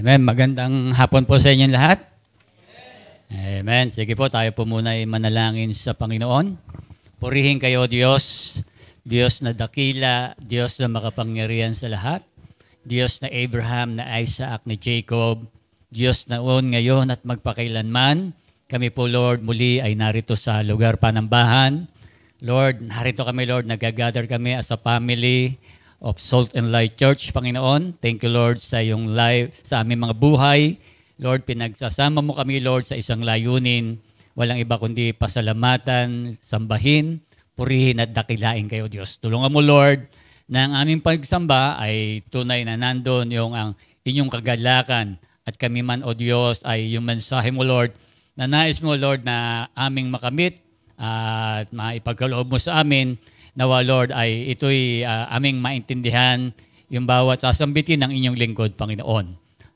Amen. Magandang hapon po sa inyong lahat. Amen. Sige po, tayo po muna ay manalangin sa Panginoon. Purihin kayo, Diyos. Diyos na dakila, Diyos na makapangyarihan sa lahat. Diyos na Abraham, na Isaac, na Jacob. Diyos na ngayon at magpakailanman. Kami po, Lord, muli ay narito sa lugar panambahan. Lord, narito kami, Lord, nag-gather kami as a family of Salt and Light Church, Panginoon. Thank you, Lord, sa iyong life, sa aming mga buhay. Lord, pinagsasama mo kami, Lord, sa isang layunin. Walang iba kundi pasalamatan, sambahin, purihin at dakilain kayo, Diyos. Tulungan mo, Lord, na ang aming pagsamba ay tunay na nandun yung ang inyong kagalakan. At kami man, O Diyos, ay yung mensahe mo, Lord, na nais mo, Lord, na aming makamit at maipagkaloob mo sa amin. Nawa, Lord, ay ito'y aming maintindihan yung bawat sasambitin ng inyong lingkod, Panginoon.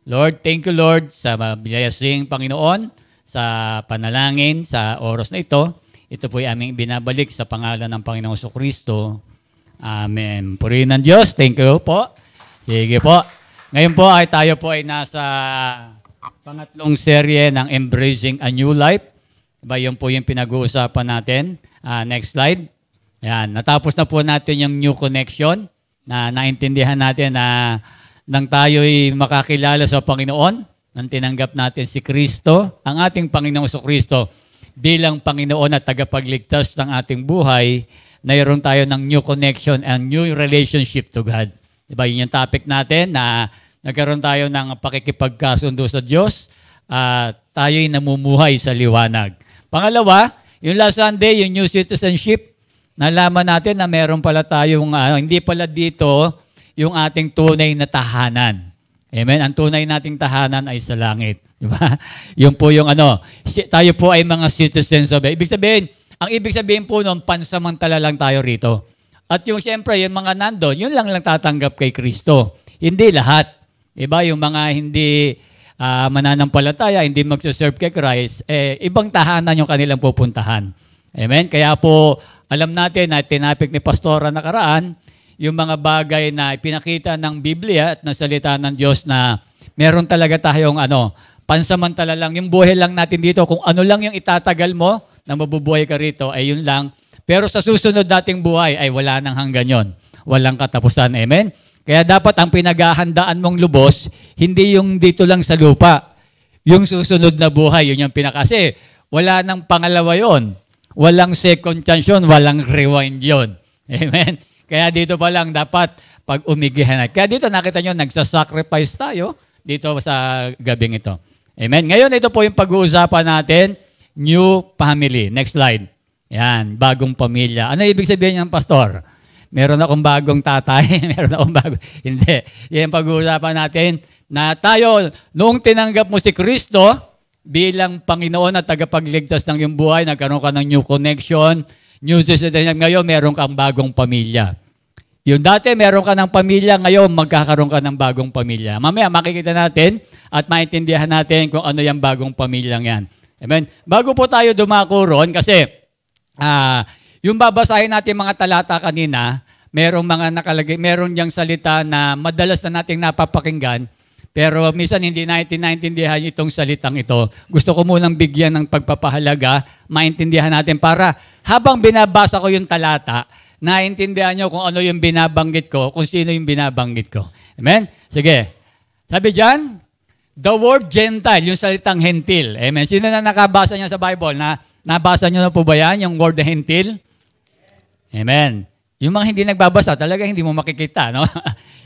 Lord, thank you, Lord, sa biyayasing, Panginoon, sa panalangin, sa oras na ito. Ito po'y aming binabalik sa pangalan ng Panginoong Jesucristo. Amen. Purihin ng Diyos. Thank you po. Sige po. Ngayon po ay tayo po ay nasa pangatlong serye ng Embracing a New Life. Diba, yun po yung pinag-uusapan natin. Next slide. Ayan, natapos na po natin yung new connection na naintindihan natin na nang tayo'y makakilala sa Panginoon, nang tinanggap natin si Kristo, ang ating Panginoong Jesucristo bilang Panginoon at tagapagligtas ng ating buhay, mayroon tayo ng new connection and new relationship to God. Diba, yun yung topic natin na nagkaroon tayo ng pakikipagkasundo sa Diyos at tayo'y namumuhay sa liwanag. Pangalawa, yung last Sunday, yung new citizenship, nalaman natin na meron pala tayong, hindi pala dito yung ating tunay na tahanan. Amen? Ang tunay nating tahanan ay sa langit. Diba? Yung po yung tayo po ay mga citizens of it. Ang ibig sabihin po nun, pansamantala lang tayo rito. At yung siyempre, yung mga nandun, yun lang tatanggap kay Kristo. Hindi lahat. Diba? Yung mga hindi mananampalataya, hindi magsaserve kay Christ, ibang tahanan yung kanilang pupuntahan. Amen? Kaya po, alam natin na tinapik ni Pastora nakaraan, yung mga bagay na pinakita ng Biblia at ng salita ng Diyos na meron talaga tayong pansamantala lang. Yung buhay lang natin dito, kung ano lang yung itatagal mo na mabubuhay ka rito, ay yun lang. Pero sa susunod nating buhay ay wala nang hanggan yon. Walang katapusan. Amen? Kaya dapat ang pinaghahandaan mong lubos, hindi yung dito lang sa lupa. Yung susunod na buhay, yun yung kasi wala nang pangalawa yon. Walang second chance yun, walang rewind yun. Amen? Kaya dito pa lang dapat pag umigihan. Kaya dito nakita nyo, nagsasacrifice tayo dito sa gabing ito. Amen? Ngayon, ito po yung pag-uusapan natin, new family. Next slide. Yan, bagong pamilya. Ano ibig sabihin ng pastor? Meron akong bagong tatay, meron akong bagong... Hindi. Yan pag-uusapan natin na tayo, noong tinanggap mo si Kristo, bilang Panginoon at tagapagligtas ng iyong buhay, nagkaroon ka ng new connection, new citizenship. Ngayon, meron kang bagong pamilya. Yung dati, meron ka ng pamilya, ngayon, magkakaroon ka ng bagong pamilya. Mamaya, makikita natin at maintindihan natin kung ano yung bagong pamilyang yan. Amen? Bago po tayo dumako ron, kasi yung babasahin natin mga talata kanina, merong mga nakalagay, meron diyang salita na madalas na nating napapakinggan, pero minsan hindi natin naintindihan itong salitang ito. Gusto ko munang bigyan ng pagpapahalaga, maintindihan natin para habang binabasa ko yung talata, naintindihan nyo kung ano yung binabanggit ko, kung sino yung binabanggit ko. Amen? Sige. Sabi dyan, the word Gentile, yung salitang hentil. Amen? Sino na nakabasa niya sa Bible? Nabasa nyo na po ba yan, yung word hentil? Amen. Yung mga hindi nagbabasa, talaga hindi mo makikita, no?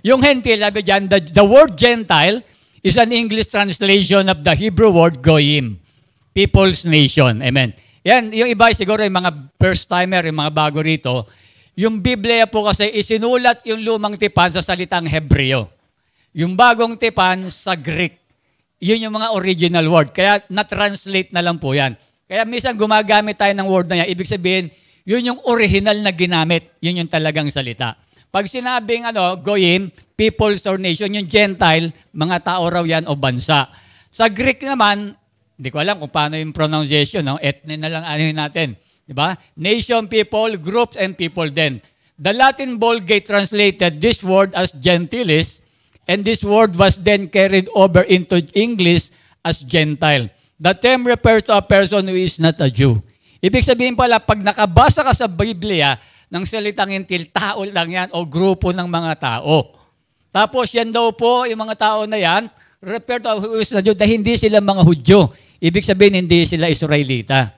Yung hentil, sabi dyan, the word Gentile is an English translation of the Hebrew word goyim, people's nation. Amen. Yan, yung iba siguro yung mga first timer, yung mga bago rito, yung Biblia po kasi isinulat yung lumang tipan sa salitang Hebreo. Yung bagong tipan sa Greek. Yun yung mga original word. Kaya na-translate na lang po yan. Kaya minsan gumagamit tayo ng word na yan. Ibig sabihin, yun yung original na ginamit. Yun yung talagang salita. Pag sinabing goyim, people's or nation, yung Gentile, mga tao raw yan o bansa. Sa Greek naman, hindi ko alam kung paano yung pronunciation, no? Ethne na lang natin. Diba? Nation, people, groups, and people then. The Latin Vulgate translated this word as gentiles and this word was then carried over into English as Gentile. The term refers to a person who is not a Jew. Ibig sabihin pala, pag nakabasa ka sa Biblia ng salitang Gentil, tao lang yan o grupo ng mga tao. Tapos yan daw po, yung mga tao na yan, refer to who is not Jew, na hindi sila mga Hudyo. Ibig sabihin, hindi sila Israelita.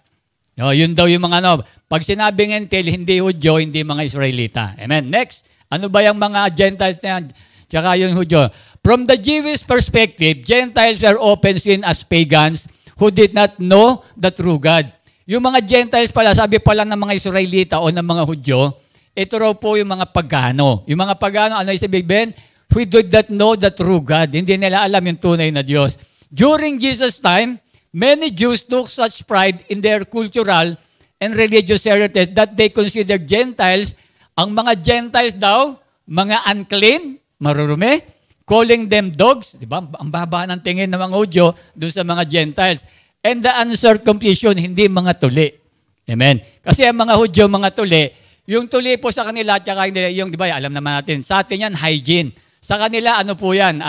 Yun daw yung mga pag sinabing Gentil, hindi Hudyo, hindi mga Israelita. Amen. Next, ano ba yung mga Gentiles na yan? Tsaka yung Hudyo. From the Jewish perspective, Gentiles are often seen as pagans who did not know the true God. Yung mga Gentiles pala, sabi pala ng mga Israelita o ng mga Hudyo, ito raw po yung mga pagano. Yung mga pagano, ano yung sabihin? Who did not know the true God. Hindi nila alam yung tunay na Diyos. During Jesus' time, many Jews took such pride in their cultural and religious heritage that they considered Gentiles, ang mga Gentiles daw, mga unclean, marurumi, calling them dogs, di ba? Ang baba ng tingin ng mga Hudyo doon sa mga Gentiles. And the uncircumcision, hindi mga tuli. Amen. Kasi ang mga Hudyo, mga tuli, yung tuli po sa kanila, tsaka yung, di ba, alam naman natin, sa atin yan, hygiene. Sa kanila, ano po yan?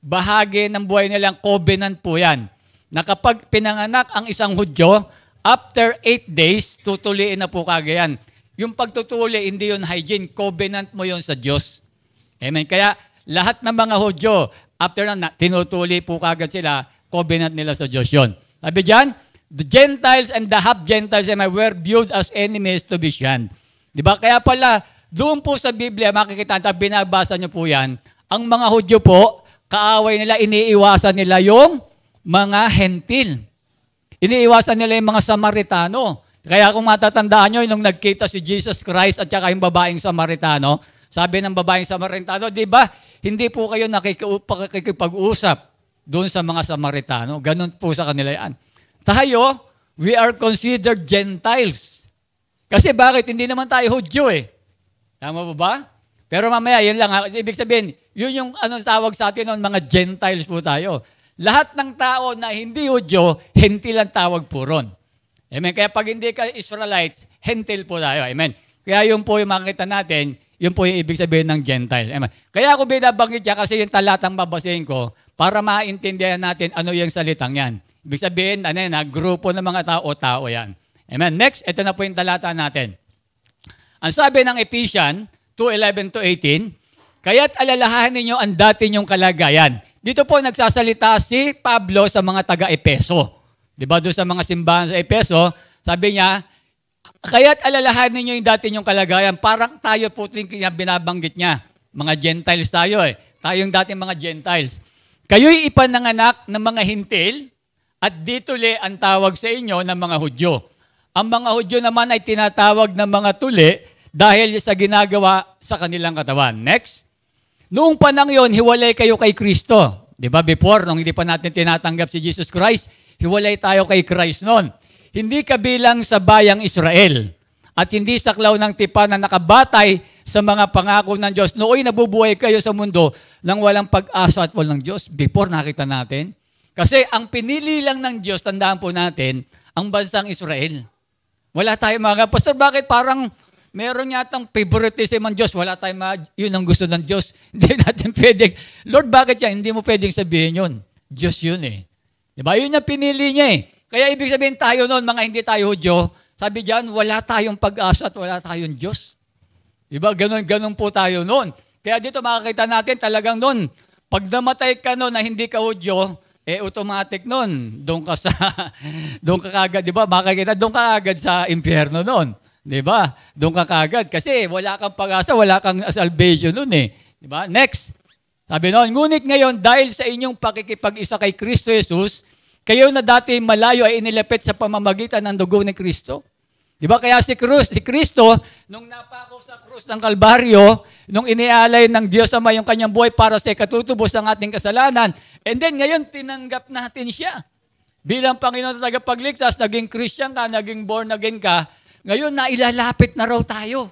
Bahagi ng buhay nilang covenant po yan. Na kapag pinanganak ang isang Hudyo, after 8 days, tutuliin na po kagayan. Yung pagtutuli, hindi yun hygiene. Covenant mo yun sa Diyos. Amen. Kaya, lahat ng mga Hudyo, after na, tinutuli po kagad sila, covenant nila sa Diyos yun. Sabi dyan, the Gentiles and the half-Gentiles were viewed as enemies to be shunned. Diba? Kaya pala, doon po sa Biblia, makikita, binabasa nyo po yan, ang mga Hudyo po, kaaway nila, iniiwasan nila yung mga Hentil. Iniiwasan nila yung mga Samaritano. Kaya kung matatandaan nyo, nung nagkita si Jesus Christ at saka yung babaeng Samaritano, sabi ng babaeng Samaritano, di ba, hindi po kayo nakikipag-usap doon sa mga Samaritano. Ganun po sa kanila yan. Tayo, we are considered Gentiles. Kasi bakit? Hindi naman tayo Hudyo eh. Tama po ba? Pero mamaya, yun lang. Ibig sabihin, yun yung tawag sa atin noon, mga Gentiles po tayo. Lahat ng tao na hindi Hudyo, Hentil ang tawag po ron. Amen. Kaya pag hindi ka Israelites, Hentil po tayo. Amen. Kaya yun po yung makikita natin, yun po yung ibig sabihin ng Gentile. Amen. Kaya ako binabanggit siya kasi yung talatang babasahin ko para maintindihan natin ano yung salitang yan. Ibig sabihin, grupo ng mga tao yan. Amen. Next, ito na po yung talata natin. Ang sabi ng Ephesians 2:11-18, kaya't alalahanin ninyo ang dati nyong kalagayan. Dito po nagsasalita si Pablo sa mga taga-Epeso. Diba doon sa mga simbahan sa Epeso, sabi niya, kaya't alalahanin ninyo yung dati nyong kalagayan. Parang tayo po yung binabanggit niya. Mga Gentiles tayo eh. Tayong dating mga Gentiles. Kayo'y ipananganak ng mga Hintil at dituli ang tawag sa inyo ng mga Hudyo. Ang mga Hudyo naman ay tinatawag ng mga tuli dahil sa ginagawa sa kanilang katawan. Next. Noong panang yon, hiwalay kayo kay Kristo. Di ba? Before, nung hindi pa natin tinatanggap si Jesus Christ, hiwalay tayo kay Christ noon. Hindi kabilang sa bayang Israel at hindi saklaw ng tipan na nakabatay sa mga pangako ng Diyos. Nooy nabubuhay kayo sa mundo nang walang pag-asa at walang Diyos. Before nakita natin. Kasi ang pinili lang ng Diyos, tandaan po natin, ang bansang Israel. Wala tayong mga, Pastor, bakit parang meron yatang favoritism ang Diyos? Wala tayong yun ang gusto ng Diyos. Hindi natin pwedeng, Lord, bakit yan? Hindi mo pwedeng sabihin yun. Diyos yun eh. Diba? Yun ang pinili niya eh. Kaya ibig sabihin tayo noon, mga hindi tayo Hudyo, sabi diyan, wala tayong pag-asa at wala tayong Diyos. Diba? Ganon po tayo noon. Kaya dito makakita natin talagang noon, pag namatay ka noon na hindi ka Hudyo, automatic noon, doon ka kagad, di ba? Makakita, doon ka agad sa impyerno noon. Di ba? Doon ka kagad. Kasi wala kang pag-asa, wala kang salvation noon eh. Di ba? Next. Sabi noon, ngunit ngayon, dahil sa inyong pakikipag-isa kay Kristo Jesus, kayo na dati malayo ay inilapit sa pamamagitan ng dugo ni Kristo. Di ba? Kaya si Kristo, nung napako sa krus ng Kalbaryo, nung inialay ng Diyos Ama yung kanyang buhay para sa katutubos ng ating kasalanan, and then ngayon, tinanggap natin siya. Bilang Panginoon sa tagapagligtas, naging Christian ka, naging born again ka, ngayon, nailalapit na raw tayo.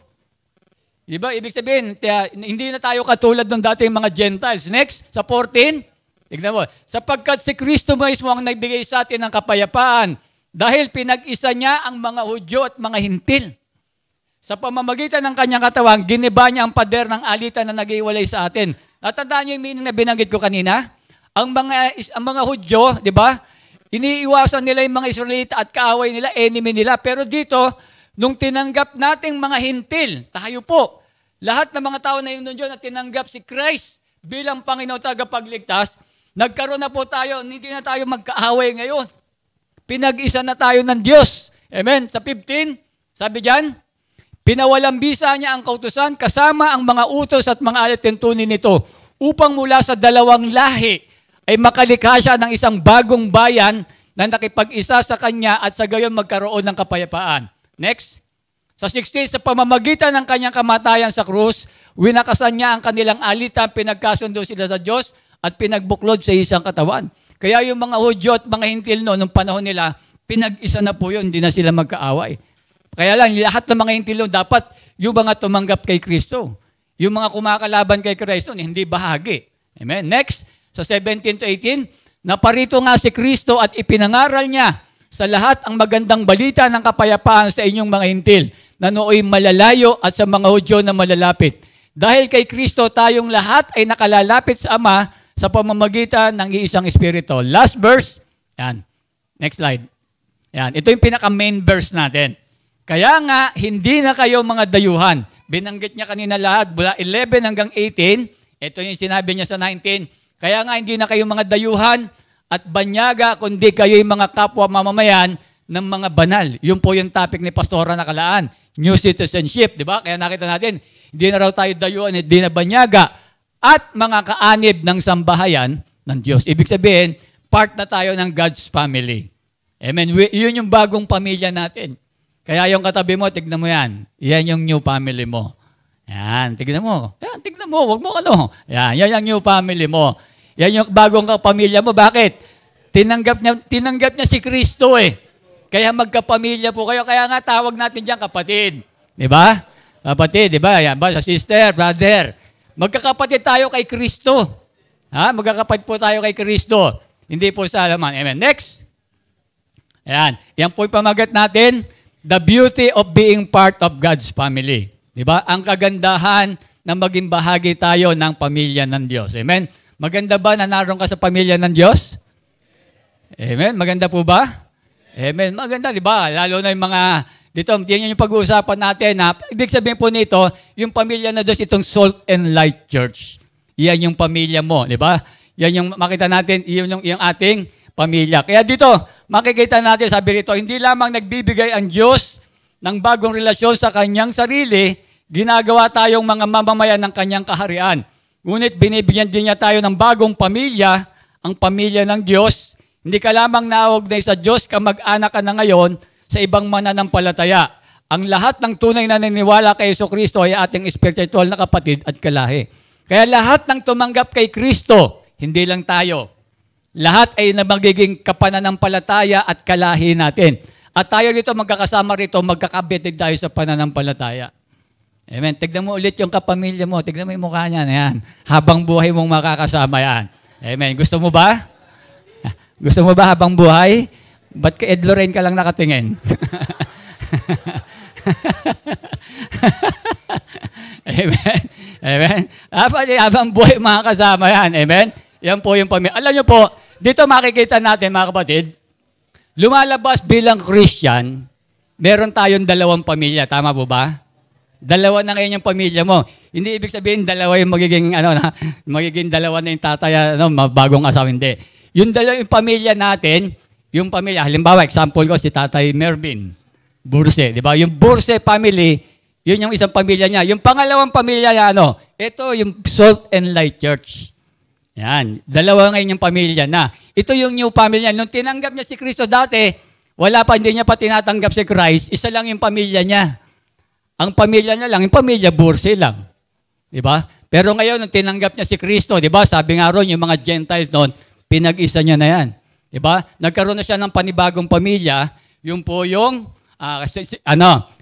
Diba? Ibig sabihin, hindi na tayo katulad ng dating mga Gentiles. Next, sa 14, tignan mo, sapagkat si Kristo mismo ang nagbigay sa atin ng kapayapaan dahil pinag-isa niya ang mga Hudyo at mga Hintil. Sa pamamagitan ng kanyang katawan, giniba niya ang pader ng alitan na nag-iwalay sa atin. Natandaan niyo yung meaning na binanggit ko kanina? Ang mga Hudyo, di ba? Iniiwasan nila yung mga Israelita at kaaway nila, enemy nila. Pero dito, nung tinanggap nating mga hintil, tayo po, lahat ng mga tao na yun doon na tinanggap si Christ bilang Panginoon tagapagligtas, nagkaroon na po tayo, hindi na tayo magkaaway ngayon. Pinag-isa na tayo ng Diyos. Amen? Sa 15, sabi diyan, pinawalambisa niya ang kautusan kasama ang mga utos at mga alat tuntunin nito upang mula sa dalawang lahi ay makalikha siya ng isang bagong bayan na nakipag-isa sa kanya at sa gayon magkaroon ng kapayapaan. Next. Sa 16, sa pamamagitan ng kanyang kamatayan sa krus, winakasan niya ang kanilang alitan, pinagkasundo sila sa Diyos at pinagbuklod sa isang katawan. Kaya yung mga Hudyo at mga hintil noong panahon nila, pinag-isa na po yun, hindi na sila magkaaway. Kaya lang, lahat ng mga hintil noon, dapat yung mga tumanggap kay Kristo. Yung mga kumakalaban kay Kristo, hindi bahagi. Amen? Next, sa 17 to 18, naparito nga si Kristo at ipinangaral niya sa lahat ang magandang balita ng kapayapaan sa inyong mga hintil, na nooy malalayo at sa mga Hudyo na malalapit. Dahil kay Kristo tayong lahat ay nakalalapit sa Ama sa pamamagitan ng iisang Espiritu. Last verse. Yan. Next slide. Yan. Ito yung pinaka-main verse natin. Kaya nga, hindi na kayo mga dayuhan. Binanggit niya kanina lahat, mula 11 hanggang 18. Ito yung sinabi niya sa 19. Kaya nga, hindi na kayo mga dayuhan at banyaga, kundi kayo yung mga kapwa mamamayan ng mga banal. Yun po yung topic ni Pastora nakalaan. New citizenship, di ba? Kaya nakita natin, hindi na raw tayo dayuhan, hindi na banyaga, at mga kaanib ng sambahayan ng Diyos. Ibig sabihin, part na tayo ng God's family. Amen. Yun yung bagong pamilya natin. Kaya yung katabi mo, tignan mo yan. Yan yung new family mo. Yan, tignan mo. Yan, tignan mo. Huwag mo ano. Yan yung new family mo. Yan yung bagong pamilya mo. Bakit? Tinanggap niya si Kristo eh. Kaya magkapamilya po kayo. Kaya nga tawag natin diyan kapatid. Di ba? Kapatid, di ba? Yan ba? Sa sister, brother. Magkakapatid tayo kay Kristo. Ha? Magkakapatid po tayo kay Kristo. Hindi po sa alaman. Amen. Next. Ayan. Yan po yung pamagat natin. The beauty of being part of God's family. Di ba? Ang kagandahan na maging bahagi tayo ng pamilya ng Diyos. Amen? Maganda ba na naroon ka sa pamilya ng Diyos? Amen? Maganda po ba? Amen. Maganda, di ba? Lalo na yung mga, dito, yan yung pag-uusapan natin. Ha? Ibig sabihin po nito, yung pamilya na Diyos, itong Salt and Light Church. Yan yung pamilya mo, di ba? Yan yung makita natin, yung ating pamilya. Kaya dito, makikita natin, sabi rito, hindi lamang nagbibigay ang Diyos ng bagong relasyon sa kanyang sarili, ginagawa tayong mga mamamayan ng kanyang kaharian. Ngunit binibigyan din niya tayo ng bagong pamilya, ang pamilya ng Diyos. Hindi ka lamang nauugnay sa Diyos, kamag-anak ka na ngayon sa ibang mananampalataya. Ang lahat ng tunay na naniniwala kay Jesucristo ay ating spiritual na kapatid at kalahi. Kaya lahat ng tumanggap kay Kristo, hindi lang tayo. Lahat ay na magiging kapananampalataya at kalahi natin. At tayo dito magkakasama rito, magkakabitig tayo sa pananampalataya. Amen. Tignan mo ulit yung kapamilya mo. Tignan mo yung mukha niya. Ayan. Habang buhay mong makakasama yan. Amen. Gusto mo ba? Gusto mo ba habang buhay? Ba't ka Ed Lorraine ka lang nakatingin? Amen. Amen. Habang buhay makakasama yan. Amen. Yan po yung pamilya. Alam niyo po, dito makikita natin mga kapatid, lumalabas bilang Christian, meron tayong dalawang pamilya. Tama po ba? Dalawa na ngayon yung pamilya mo. Hindi ibig sabihin dalawa yung magiging dalawa na yung tatay, bagong asawa. Hindi. Yung dalawang pamilya natin, yung pamilya, halimbawa, example ko, si Tatay Mervin Burse, di ba? Yung Burse family, yun yung isang pamilya niya. Yung pangalawang pamilya niya, ito yung Salt and Light Church. Yan. Dalawa ngayon yung pamilya na. Ito yung new family niya. Nung tinanggap niya si Kristo dati, hindi niya pa tinatanggap si Christ, isa lang yung pamilya niya. Ang pamilya niya lang, yung pamilya Burse lang. Di ba? Pero ngayon, nung tinanggap niya si Kristo, di ba? Sabi nga ron, yung mga Gentiles noon, pinag-isa niya na yan. Diba? Nagkaroon na siya ng panibagong pamilya, yung po yung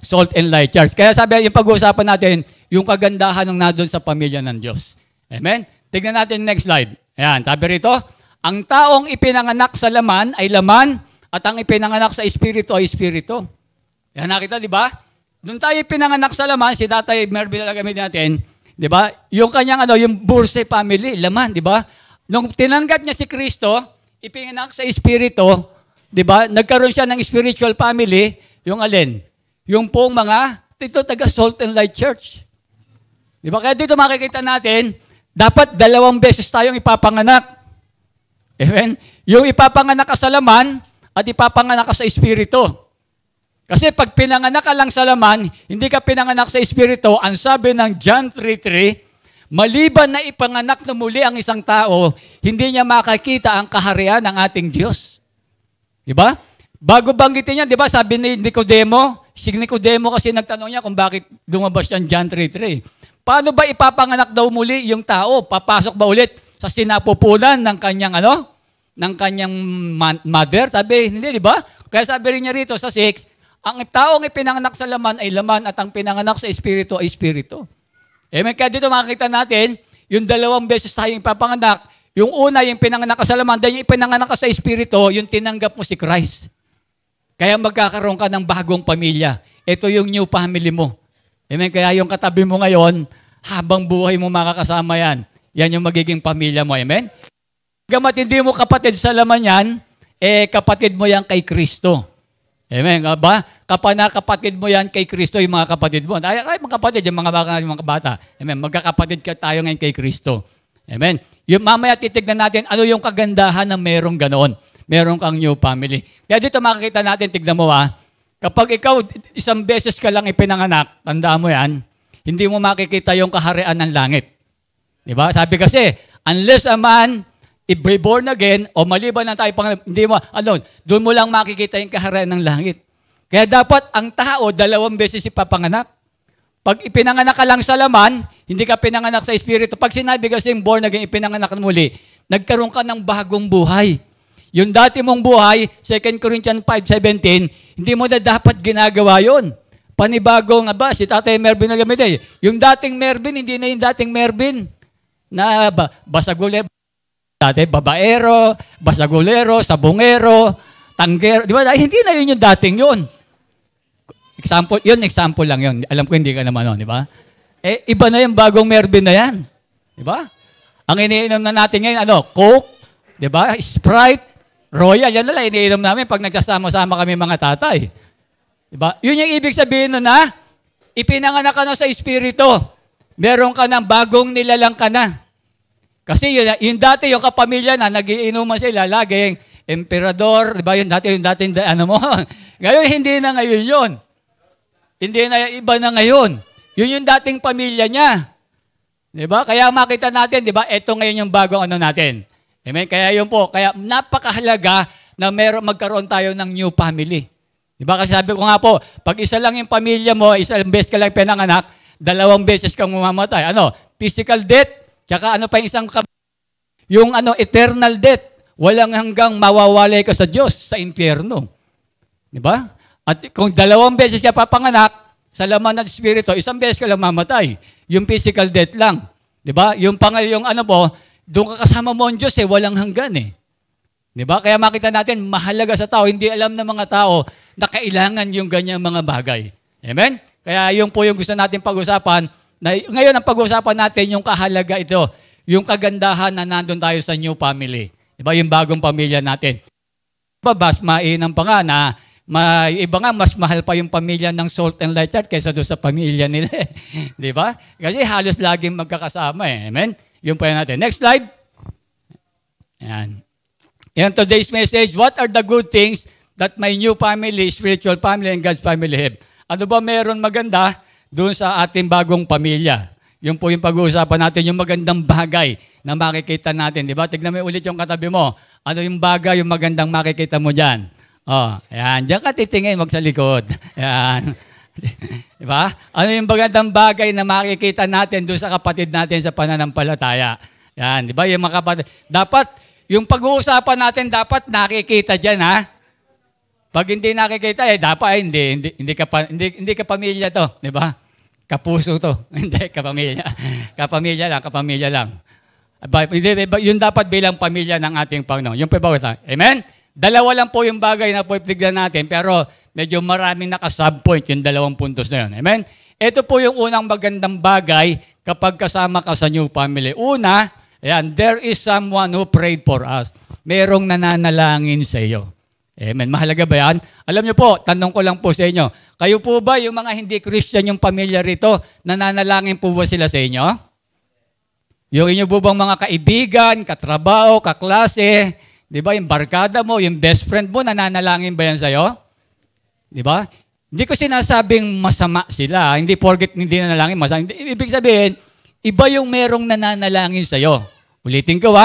Salt and Light Church. Kaya sabi, yung pag-uusapan natin, yung kagandahan ng nandun sa pamilya ng Diyos. Amen? Tignan natin next slide. Ayan, sabi rito, ang taong ipinanganak sa laman ay laman, at ang ipinanganak sa espiritu ay espiritu. Yan nakita, di ba? Doon tayo ipinanganak sa laman, si Tatay Mervin na gamitin natin, Di ba? Yung kanyang yung Burse family, laman, di ba? Nung tinanggap niya si Kristo, ipinganak sa Espiritu, di ba? Nagkaroon siya ng spiritual family, yung alin? Yung pong mga, dito taga Salt and Light Church. Di ba? Kaya dito makikita natin, dapat 2 beses tayong ipapanganak. Amen? Yung ipapanganak ka sa laman at ipapanganak ka sa Espiritu. Kasi pag pinanganak ka lang sa laman, hindi ka pinanganak sa Espiritu, ang sabi ng John 3:3, maliban na ipanganak na muli ang isang tao, hindi niya makakita ang kaharian ng ating Diyos. Di ba? Bago banggitin niya, di ba, sabi ni Nicodemo, si Nicodemo kasi nagtanong niya kung bakit lumabas yan John 3:3. Paano ba ipapanganak daw muli yung tao? Papasok ba ulit sa sinapupunan ng kanyang ng kanyang mother? Sabi, hindi, di ba? Kaya sabi rin niya rito sa 6, ang taong ipinanganak sa laman ay laman at ang pinanganak sa Espiritu ay Espiritu. Amen. Kaya dito makikita natin, yung 2 beses tayong ipapanganak, yung una, yung pinanganak ka sa laman, then yung ipinanganak ka sa Espiritu, yung tinanggap mo si Christ. Kaya magkakaroon ka ng bagong pamilya. Ito yung new family mo. Amen. Kaya yung katabi mo ngayon, habang buhay mo makakasama yan. Yan yung magiging pamilya mo. Amen. Gamat hindi mo kapatid sa laman yan, kapatid mo yan kay Kristo. Amen. Ba? Kapatid mo yan kay Kristo, yung mga kapatid mo. Ay mga kapatid, yung mga bata. Amen. Magkakapatid ka tayo ngayon kay Kristo. Amen. Yung mamaya titignan natin, ano yung kagandahan na merong ganoon. Meron kang new family. Kaya dito makikita natin, tignan mo kapag ikaw 1 beses ka lang ipinanganak, tandaan mo yan, hindi mo makikita yung kaharian ng langit. Diba? Sabi kasi, unless a man be born again, o maliban na tayo hindi mo, doon mo lang makikita yung kaharian ng langit. Kaya dapat ang tao, 2 beses ipapanganak. Pag ipinanganak ka lang sa laman, hindi ka pinanganak sa Espiritu. Pag sinabi kasi yung born again, ipinanganak ka muli, nagkaroon ka ng bagong buhay. Yung dati mong buhay, 2 Corinthians 5:17, hindi mo na dapat ginagawa yon. Panibago nga ba, si Tatay Mervin Alameda, yung dating Mervin, hindi na yung dating Mervin. Na basagulero, dati babaero, basagulero, sabongero, tanggero, di ba? Hindi na yun yung dating yun. Example lang yun. Alam ko hindi ka naman nun, di ba? Iba na yung bagong Mervin na yan. Di ba? Ang iniinom na natin ngayon, Coke, di ba? Sprite, Royal, yan na lang iniinom namin pag nagsasama-sama kami mga tatay. Di ba? Yun yung ibig sabihin nun na, ipinanganak ka na sa Espiritu. Meron ka ng bagong nilalang ka na. Kasi yung dati, yung kapamilya na, nagiinuman sila, laging emperador, di ba? Yung dating mo. Ngayon, hindi na ngayon yun. Hindi na, iba na ngayon. Yun yung dating pamilya niya. Di ba? Kaya makita natin, di ba? Ito ngayon yung bagong natin. Amen? Kaya yun po, kaya napakahalaga na magkaroon tayo ng new family. Di ba? Kasi sabi ko nga po, pag isa lang yung pamilya mo, isang beses ka lang pinanganak, 2 beses kang mamamatay. Physical death, tsaka pa yung isang yung eternal death. Walang hanggang mawawalay ka sa Diyos, sa impyerno. Di ba? At kung 2 beses ka papanganak, sa laman ng Espiritu, 1 beses ka lang mamatay. Yung physical death lang. Di ba? Yung doon ka kasama mo ang Diyos, walang hanggan Di ba? Kaya makita natin, mahalaga sa tao, hindi alam ng mga tao na kailangan yung ganyang mga bagay. Amen? Kaya yun po yung gusto natin pag-usapan. Ngayon ang pag-usapan natin yung kahalaga ito, yung kagandahan na nandun tayo sa new family. Diba? Yung bagong pamilya natin. Mas mainam pa nga na iba nga, mas mahal pa yung pamilya ng Salt and Light Church kaysa doon sa pamilya nila. Diba? Kasi halos laging magkakasama Amen? Yun po yan natin. Next slide. Ayan. In today's message, what are the good things that my new family, spiritual family, and God's family have? Ano ba meron maganda doon sa ating bagong pamilya? Yun po yung pag-uusapan natin, yung magandang bagay na makikita natin. Di ba? Tignan mo ulit yung katabi mo. Ano yung bagay, yung magandang makikita mo dyan? Ayan. Diyan ka titingin, wag sa likod. Ayan. Di ba? Ano yung magandang bagay na makikita natin doon sa kapatid natin sa pananampalataya? Ayan. Di ba? Yung mga kapatid. Dapat, yung pag-uusapan natin, dapat nakikita dyan, ha? Pag hindi nakikita, dapat hindi ka pamilya to, di ba? Kapuso to. Hindi, kapamilya. Kapamilya lang. Yun dapat bilang pamilya ng ating Panginoon. Yung pagbawasan. Amen? 2 lang po yung bagay na po tignan natin, pero medyo maraming naka-subpoint yung 2 puntos na yun. Amen? Ito po yung unang magandang bagay kapag kasama ka sa new family. Una, ayan, there is someone who prayed for us. Merong nananalangin sa iyo. Amen. Mahalaga ba yan? Alam niyo po, tanong ko lang po sa inyo, kayo po ba yung mga hindi Christian yung pamilya rito, nananalangin po ba sila sa inyo? Yung inyo po bang mga kaibigan, katrabaho, kaklase, di ba, yung barkada mo, yung best friend mo, nananalangin ba yan sa iyo? Di ba? Hindi ko sinasabing masama sila, hindi porket hindi nanalangin, masama. Ibig sabihin, iba yung merong nananalangin sa iyo. Ulitin ko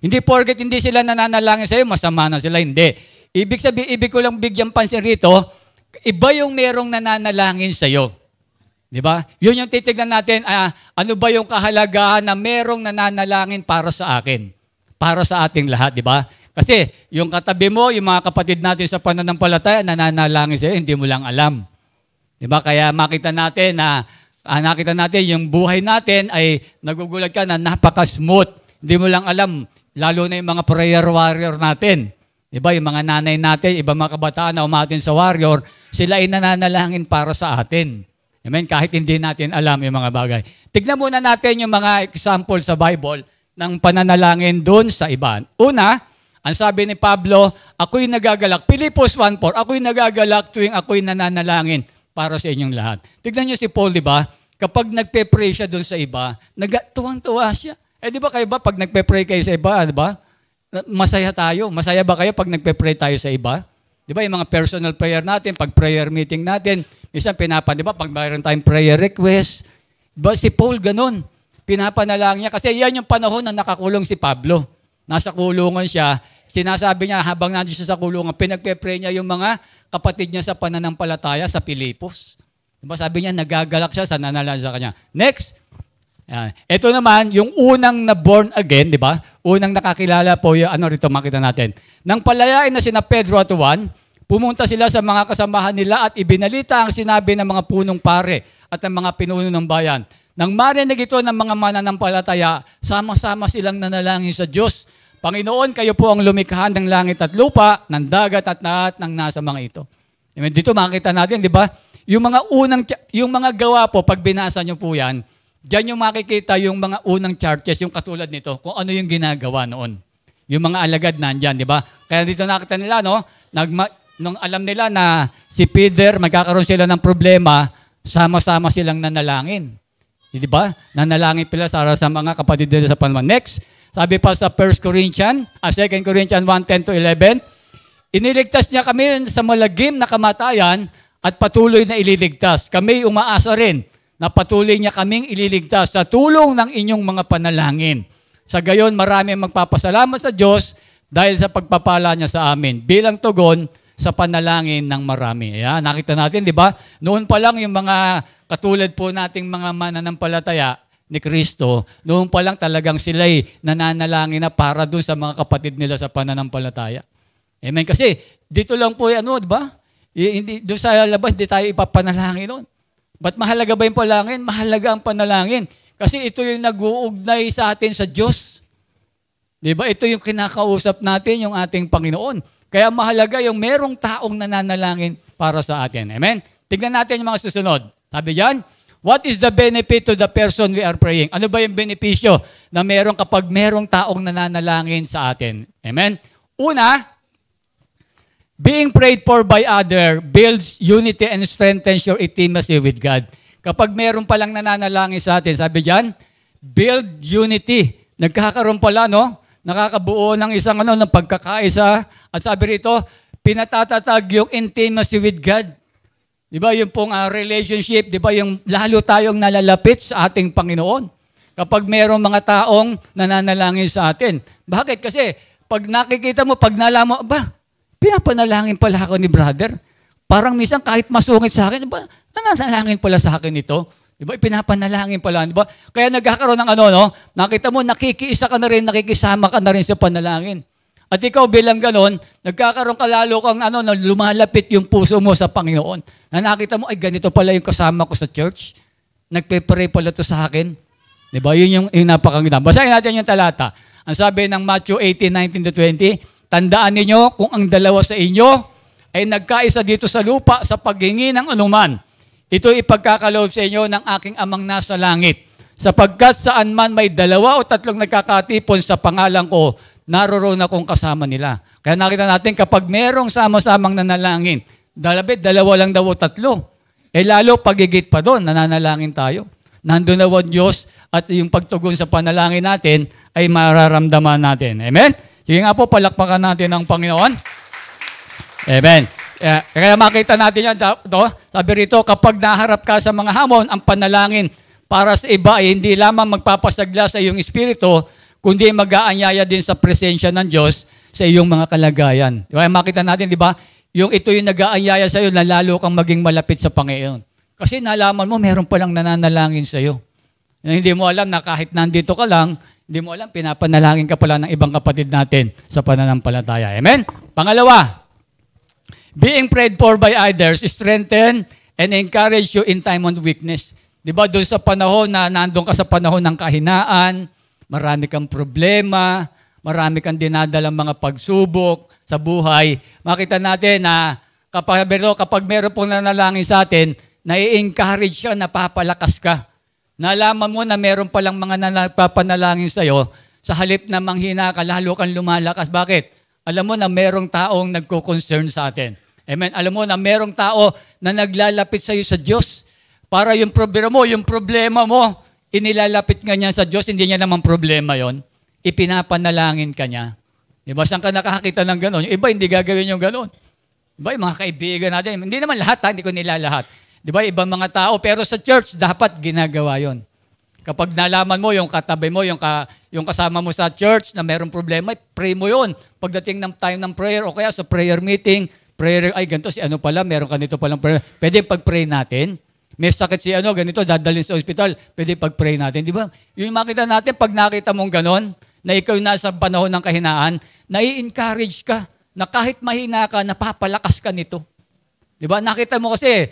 hindi porket hindi sila nananalangin sa iyo, masama na sila, hindi. Ibig ko lang bigyan pansin rito, iba yung merong nananalangin sa iyo. Di ba? Yun yung titignan natin, ano ba yung kahalagahan na merong nananalangin para sa akin? Para sa ating lahat, di ba? Kasi yung katabi mo, yung mga kapatid natin sa pananampalataya, nananalangin sa iyo, hindi mo lang alam. Di ba? Kaya nakita natin yung buhay natin ay nagugulat ka na napaka-smooth. Hindi mo lang alam, lalo na yung mga prayer warrior natin. Diba, yung mga nanay natin, iba mga kabataan na umatin sa warrior, sila ay nananalangin para sa atin. Amen? Kahit hindi natin alam yung mga bagay. Tignan muna natin yung mga example sa Bible ng pananalangin doon sa iba. Una, ang sabi ni Pablo, ako'y nagagalak. Pilipos 1:4, ako'y nagagalak tuwing ako'y nananalangin para sa inyong lahat. Tignan niyo si Paul, di ba? Kapag nagpe-pray siya doon sa iba, tuwang-tuwa siya. Di ba kayo ba, pag nagpe-pray kayo sa iba, di ba? Masaya tayo. Masaya ba kayo pag nagpe-pray tayo sa iba? Di ba yung mga personal prayer natin, pag prayer meeting natin, minsan di ba pag mayroon tayong prayer request, di ba si Paul ganun, pinapanalangin niya. Kasi yan yung panahon na nakakulong si Pablo. Nasa kulungan siya, sinasabi niya habang nandiyan siya sa kulungan, pinagpe-pray niya yung mga kapatid niya sa pananampalataya sa Pilipos. Di ba sabi niya, nagagalak siya sa nanalangin sa kanya. Next, ito naman, yung unang na born again, di ba? Unang nakakilala po yung rito makita natin. Nang palayain na sina Pedro at Juan, pumunta sila sa mga kasamahan nila at ibinalita ang sinabi ng mga punong pare at ng mga pinuno ng bayan. Nang marinig ito ng mga mananampalataya, sama-sama silang nanalangin sa Diyos. Panginoon, kayo po ang lumikha ng langit at lupa, ng dagat at lahat ng nasa mga ito. Dito makita natin, di ba? Yung mga gawa po, pag binasa nyo po yan, diyan yung makikita yung mga unang churches, yung katulad nito, kung ano yung ginagawa noon. Yung mga alagad nandyan, di ba? Kaya dito nakita nila, nung alam nila na si Peter, magkakaroon sila ng problema, sama-sama silang nanalangin. Di ba? Nanalangin pala sa mga kapatid nila sa panahon. Next, sabi pa sa 2 Corinthians 1:10-11, iniligtas niya kami sa malagim na kamatayan at patuloy na ililigtas. Kami umaasa rin na patuloy niya kaming ililigtas sa tulong ng inyong mga panalangin. Sa gayon, marami magpapasalamat sa Diyos dahil sa pagpapala niya sa amin bilang tugon sa panalangin ng marami. Ayan, nakita natin, di ba? Noon pa lang yung mga katulad po nating mga mananampalataya ni Kristo, noon pa lang talagang sila'y nananalangin na para doon sa mga kapatid nila sa pananampalataya. Amen. Kasi dito lang po, di ba? Doon sa labas, hindi tayo ipapanalangin noon. Ba't mahalaga ba yung panalangin? Mahalaga ang panalangin. Kasi ito yung nag-uugnay sa atin sa Diyos. Di ba? Ito yung kinakausap natin, yung ating Panginoon. Kaya mahalaga yung merong taong nananalangin para sa atin. Amen? Tignan natin yung mga susunod. Sabi diyan, what is the benefit to the person we are praying? Ano ba yung benepisyo na meron kapag merong taong nananalangin sa atin? Amen? Una, being prayed for by other builds unity and strengthens your intimacy with God. Kapag meron palang nananalangin sa atin, sabi diyan, build unity. Nagkakaroon pala, nakakabuo ng isang ng pagkakaisa. At sabi rito, pinatatatag yung intimacy with God. Di ba? Yung pong relationship, di ba? Yung lalo tayong nalalapit sa ating Panginoon. Kapag merong mga taong nananalangin sa atin. Bakit? Kasi pag nakikita mo, pag nalaman mo, pinapanalangin pala ako ni brother. Parang minsan kahit masungit sa akin, diba, nananalangin pala sa akin ito. Diba, pinapanalangin pala. Diba? Kaya nagkakaroon ng nakita mo, nakikiisa ka na rin, nakikisama ka na rin sa panalangin. At ikaw bilang ganon, nagkakaroon ka lalo kang na lumalapit yung puso mo sa Panginoon. Na nakita mo, ay ganito pala yung kasama ko sa church. Nagpe-pray pala to sa akin. Diba, yun yung napakaganda. Basahin natin yung talata. Ang sabi ng Matthew 18:19-20, tandaan ninyo kung ang dalawa sa inyo ay nagkaisa dito sa lupa sa paghingi ng anuman, Ito ipagkakaloob sa inyo ng aking amang nasa langit. Sapagkat saan man may 2 o 3 nagkakatipon sa pangalan ko, naroroon akong kasama nila. Kaya nakita natin kapag merong sama-samang nanalangin, 2 lang daw o 3. Lalo pagigit pa doon, nananalangin tayo. Nandun na ang Diyos at yung pagtugon sa panalangin natin ay mararamdaman natin. Amen? Sige nga po, palakpakan natin ang Panginoon. Amen. Kaya makita natin yan. Sabi rito, kapag naharap ka sa mga hamon, ang panalangin para sa iba ay hindi lamang magpapasagla sa iyong espiritu, kundi mag-aanyaya din sa presensya ng Diyos sa iyong mga kalagayan. Kaya makita natin, di ba? Ito yung nag-aanyaya sa iyo na lalo kang maging malapit sa Panginoon. Kasi nalaman mo, meron palang nananalangin sa iyo. Hindi mo alam na kahit nandito ka lang, hindi mo alam, pinapanalangin ka pala ng ibang kapatid natin sa pananampalataya. Amen? Pangalawa, being prayed for by others, strengthen and encourage you in time of weakness. Di ba doon sa panahon na nandun ka sa panahon ng kahinaan, marami kang problema, marami kang dinadalang mga pagsubok sa buhay, makita natin na kapag meron pong nanalangin sa atin, nai-encourage ka, napapalakas ka. Nalaman mo na meron palang mga nagpapanalangin sa iyo, sa halip na manghina ka, lalo kang lumalakas. Bakit? Alam mo na merong taong nagko-concern sa atin. Amen. Alam mo na merong tao na naglalapit sa iyo sa Diyos. Para yung problema mo, inilalapit nga niya sa Diyos, hindi niya naman problema yon. Ipinapanalangin ka niya. Diba? Saan ka nakakita ng gano'n? Yung iba hindi gagawin yung gano'n. Diba? Yung mga kaibigan natin, hindi naman lahat, hindi ko nilalahat. Diba? Ibang mga tao, pero sa church, dapat ginagawa yon. Kapag nalaman mo, yung katabi mo, yung kasama mo sa church na mayroong problema, pray mo yun. Pagdating ng time ng prayer, o kaya sa prayer meeting, ay ganito, si ano pala, meron ka nito palang prayer. Pwede pag-pray natin. May sakit si ano, ganito, dadalhin sa ospital, pwede pag-pray natin. Di ba? Yung makita natin, pag nakita mong ganon, na ikaw nasa panahon ng kahinaan, nai-encourage ka, na kahit mahina ka, napapalakas ka nito. Di ba? Nakita mo kasi,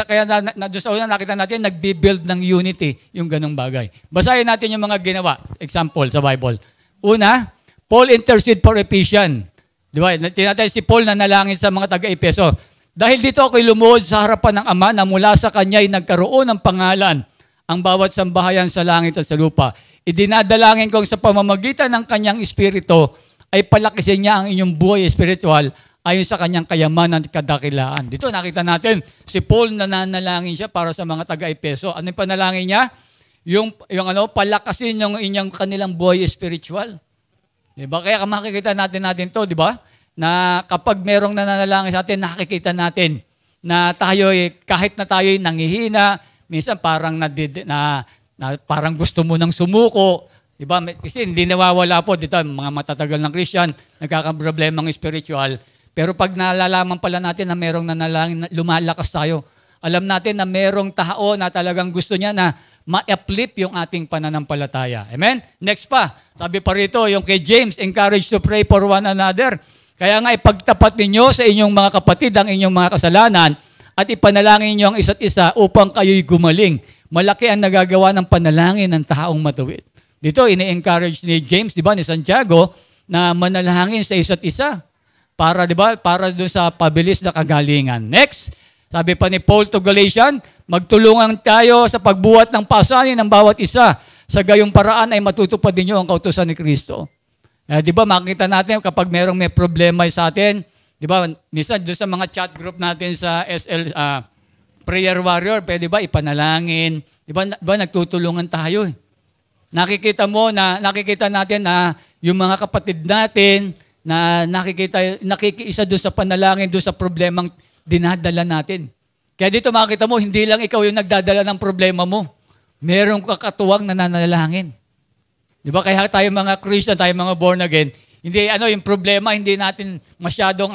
kaya doon sa una nakita natin, nagbi-build ng unity, yung ganong bagay. Basahin natin yung mga ginawa. Example sa Bible. Una, Paul intercede for Ephesians. Di ba? Tinatay si Paul na nalangin sa mga taga-Epeso. Dahil dito ako'y lumuhod sa harapan ng Ama na mula sa Kanya ay nagkaroon ng pangalan ang bawat sambahayan sa langit at sa lupa. Idinadalangin kong sa pamamagitan ng Kanyang Espiritu ay palakisin niya ang inyong buhay espiritual ayon sa Kanyang kayamanan at kadakilaan. Dito nakita natin si Paul nananalangin siya para sa mga taga-Epeso. Ano yung panalangin niya? Yung palakasin yung inyong kanilang buhay espiritual. Diba? Kaya makikita natin to, di ba? Na kapag merong nananalangin sa atin, nakikita natin na tayo, kahit na tayo nanghihina, minsan parang parang gusto mo nang sumuko. Diba? Kasi hindi nawawala po dito, mga matatagal ng Christian, nagkakaproblemang spiritual. Pero pag nalalaman pala natin na merong nanalangin, lumalakas tayo. Alam natin na merong tao na talagang gusto niya na ma-uplift yung ating pananampalataya. Amen? Next pa, sabi pa rito, yung kay James, encourage to pray for one another. Kaya nga ipagtapat ninyo sa inyong mga kapatid ang inyong mga kasalanan at ipanalangin niyo ang isa't isa upang kayo'y gumaling. Malaki ang nagagawa ng panalangin ng taong matuwid. Dito, ini-encourage ni James, di ba, ni Santiago, na manalangin sa isa't isa para, di ba, para doon sa pabilis na kagalingan. Next, sabi pa ni Paul to Galatians, magtulungan tayo sa pagbuhat ng pasanin ng bawat isa. Sa gayong paraan ay matutupad ninyo ang kautusan ni Kristo. Di ba, makikita natin kapag may problema sa atin, di ba, minsan doon sa mga chat group natin sa SL, Prayer Warrior, pwede ba, ipanalangin. Di ba, nagtutulungan tayo. Nakikita natin na yung mga kapatid natin na nakikiisa doon sa panalangin, doon sa problemang dinadala natin. Kaya dito makikita mo, hindi lang ikaw yung nagdadala ng problema mo. Merong kakatuwang nananalangin. Di ba? Kaya tayo mga Christian, tayo mga born again, hindi yung problema, hindi natin masyadong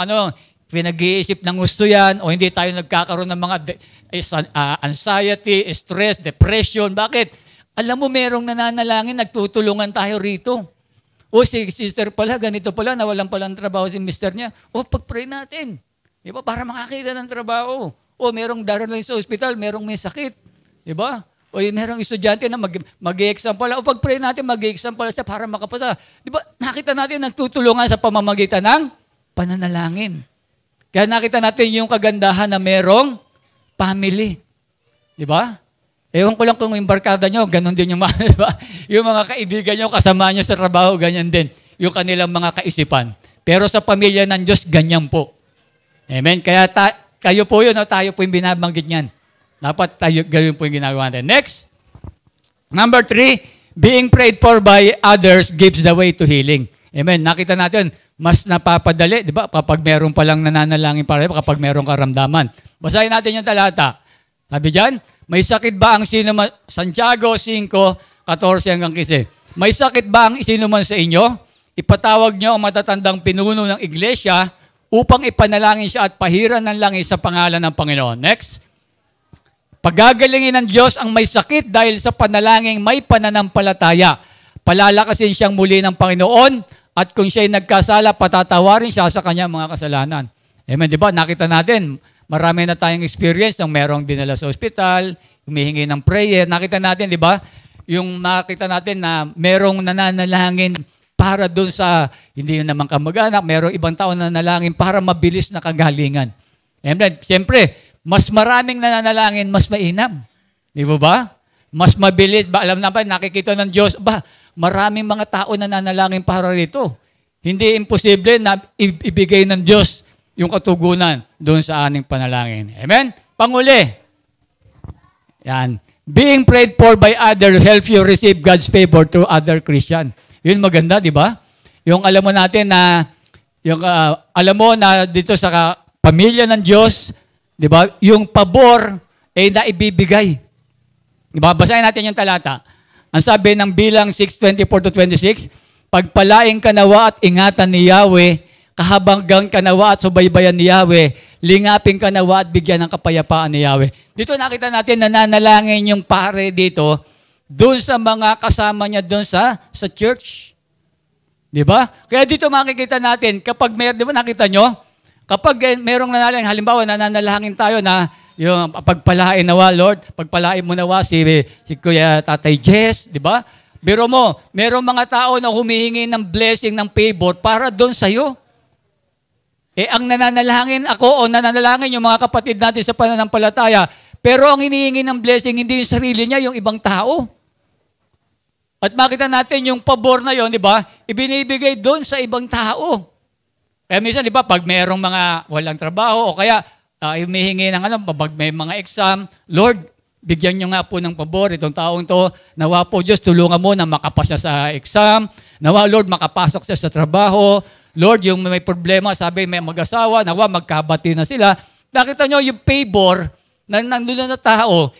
pinag-iisip ng gusto yan o hindi tayo nagkakaroon ng mga anxiety, stress, depression. Bakit? Alam mo, merong nananalangin, nagtutulungan tayo rito. O si sister pala, ganito pala, nawalan pala ng trabaho si mister niya. O pag-pray natin. Di ba? Para makakita ng trabaho. O merong darating sa ospital, merong may sakit. Di ba? O merong estudyante na mag-i-exam pala. O pag-pray natin, mag-i-exam pala siya para makapasa. Di ba? Nakita natin nagtutulungan sa pamamagitan ng pananalangin. Kaya nakita natin yung kagandahan na merong family. Di ba? Ewan ko lang kung yung barkada nyo, ganun din yung mga, di ba? Yung mga kaibigan nyo, kasama nyo sa trabaho, ganyan din. Yung kanilang mga kaisipan. Pero sa pamilya ng Diyos, ganyan po. Amen? Kaya kayo po yun, o tayo po yung binabanggit niyan. Dapat tayo, ganyan po yung ginagawa natin. Next. Number 3, being prayed for by others gives the way to healing. Amen? Nakita natin, mas napapadali, di ba? Kapag meron palang nananalangin para, kapag meron karamdaman. Basahin natin yung talata. Sabi dyan, may sakit ba ang sino man, Santiago 5:14 hanggang 15. May sakit ba ang sino man sa inyo? Ipatawag nyo ang matatandang pinuno ng iglesia upang ipanalangin siya at pahiran ng langis sa pangalan ng Panginoon. Next. Pagagalingin ng Diyos ang may sakit dahil sa panalangin may pananampalataya. Palalakasin siyang muli ng Panginoon at kung siya'y nagkasala, patatawarin siya sa kanyang mga kasalanan. Amen, di ba? Nakita natin, marami na tayong experience ng merong dinala sa ospital, humihingi ng prayer. Nakita natin, di ba? Yung nakita natin na merong nananalangin para doon sa, hindi yun naman kamag-anak, merong ibang tao na nanalangin para mabilis na kagalingan. Amen. Siyempre, mas maraming nananalangin, mas mainam. Di ba? Mas mabilis. Alam naman, nakikita ng Diyos, maraming mga tao na nananalangin para rito. Hindi imposible na ibigay ng Diyos yung katugunan doon sa aning panalangin. Amen? Panguli. Yan. Being prayed for by others helps you receive God's favor through other Christian. Yun maganda, di ba? Yung alam mo natin na, alam mo na dito sa pamilya ng Diyos, di ba? Yung pabor ay naibibigay. Diba? Basahin natin yung talata. Ang sabi ng Bilang 6:24-26, pagpalaing kanawa at ingatan ni Yahweh, kahabanggang kanawa at subaybayan ni Yahweh, lingaping kanawa at bigyan ng kapayapaan ni Yahweh. Dito nakita natin nananalangin yung pare dito, doon sa mga kasama niya doon sa church. Di ba? Kaya dito makikita natin, kapag di ba nakita nyo? Kapag merong nanalangin, halimbawa nananalangin tayo na yung pagpalain nawa, Lord, pagpalain mo nawa si Kuya Tatay Jess, di ba? Biro mo, merong mga tao na humihingi ng blessing, ng favor para doon sa'yo. Ang nananalangin ako o nananalangin yung mga kapatid natin sa pananampalataya, pero ang hinihingi ng blessing, hindi yung sarili niya, yung ibang tao. At makita natin yung pabor na yon, di ba? Ibinibigay doon sa ibang tao. Kaya minsan, di ba, pag merong mga walang trabaho o kaya humihingi ng pag may mga exam, Lord, bigyan nyo nga po ng pabor itong taong to. Nawa po Diyos, tulungan mo na makapasa sa exam. Nawa, Lord, makapasok siya sa trabaho. Lord, yung may problema, sabi may mag-asawa, nawa, magkabati na sila. Nakita nyo yung favor na nandun na tao,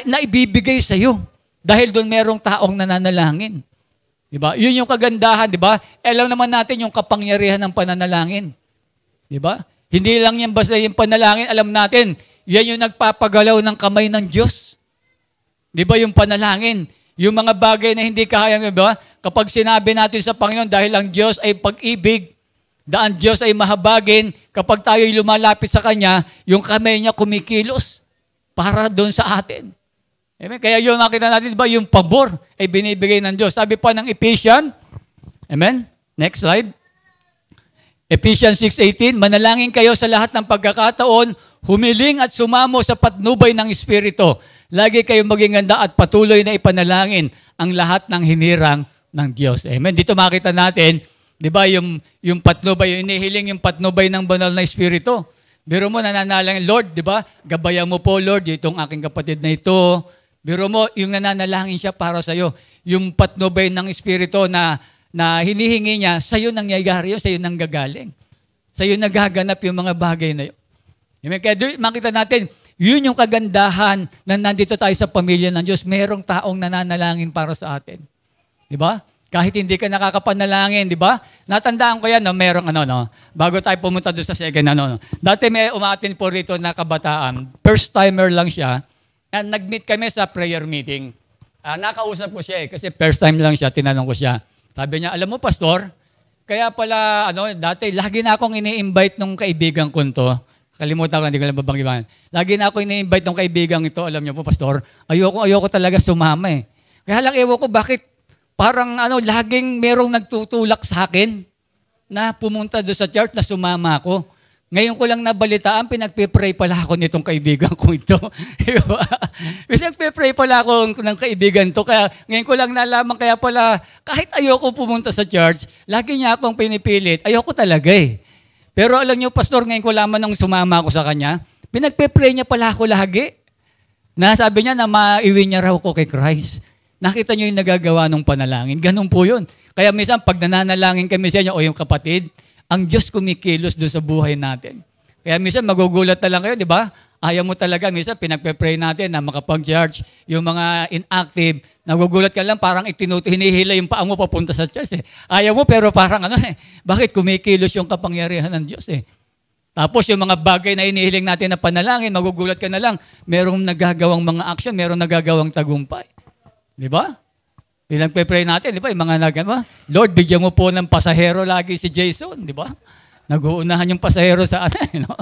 na ibibigay sa iyo. Dahil doon merong taong nananalangin. Diba? Yun yung kagandahan, diba? Alam naman natin yung kapangyarihan ng pananalangin. Diba? Hindi lang yan basta yung panalangin, alam natin, yan yung nagpapagalaw ng kamay ng Diyos. Diba yung panalangin? Yung mga bagay na hindi kayang, diba? Kapag sinabi natin sa Panginoon, dahil ang Diyos ay pag-ibig, dahil ang Diyos ay mahabagin, kapag tayo'y lumalapit sa Kanya, yung kamay niya kumikilos para doon sa atin. Amen? Kaya yun makita natin, diba, yung pabor ay binibigay ng Diyos. Sabi pa ng Ephesians, amen? Next slide. Ephesians 6:18, manalangin kayo sa lahat ng pagkakataon, humiling at sumamo sa patnubay ng Espiritu. Lagi kayong maging handa at patuloy na ipanalangin ang lahat ng hinirang ng Diyos. Amen? Dito makita natin, di ba, yung patnubay, yung inihiling yung patnubay ng banal na Espiritu. Biro mo, nananalangin, Lord, di ba, gabayan mo po, Lord, itong aking kapatid na ito. Biro mo, yung nananalangin siya para sa'yo. Yung patnubay ng Espiritu na hinihingi niya, sa'yo nangyayari yun, sa'yo nanggagaling. Sa'yo nagaganap yung mga bagay na yun. Kaya makita natin, yun yung kagandahan na nandito tayo sa pamilya ng Diyos. Merong taong nananalangin para sa atin. Di ba? Kahit hindi ka nakakapanalangin, di ba? Natandaan ko yan, merong bago tayo pumunta doon sa second, Dati may umatin po rito na kabataan. First timer lang siya. Nag-meet kami sa prayer meeting. Nakausap ko siya kasi first time lang siya, tinanong ko siya. Sabi niya, alam mo, Pastor, kaya pala, dati, lagi na akong ini-invite nung kaibigan ko to. Kalimutan ko, hindi ko lang babanggiban. Lagi na ako ini-invite nung kaibigan ito, alam niyo po, Pastor, ayoko talaga sumama eh. Kaya lang, ewan ko, bakit parang, laging merong nagtutulak sa akin na pumunta doon sa church na sumama ako. Ngayon ko lang nabalitaan, pinagpe-pray pala ako nitong kaibigan ko ito. Diba? Pinagpe-pray pala ako ng kaibigan to. Kaya ngayon ko lang nalaman, kaya pala, kahit ayoko pumunta sa church, lagi niya akong pinipilit. Ayoko talaga eh. Pero alam niyo, Pastor, ngayon ko lamang nung sumama ako sa kanya, pinagpe-pray niya pala ako lagi. Nasabi niya na maiwi niya raw ko kay Christ. Nakita niyo yung nagagawa ng panalangin. Ganun po yun. Kaya minsan, pag nananalangin kami sa inyo, o yung kapatid, ang Diyos kumikilos doon sa buhay natin. Kaya minsan magugulat na lang kayo, di ba? Ayaw mo talaga. Minsan pinagpe-pray natin na makapag-church. Yung mga inactive, nagugulat ka lang, parang hinihila yung paa mo papunta sa church. Ayaw mo, pero parang bakit kumikilos yung kapangyarihan ng Diyos eh? Tapos yung mga bagay na inihiling natin na panalangin, magugulat ka na lang, merong nagagawang mga action, merong nagagawang tagumpay. Di ba? Pinagpe-pray natin, di ba? Yung mga nagano, Lord, bigyan mo po ng pasahero lagi si Jason, di ba? Nag-uunahan yung pasahero sa no?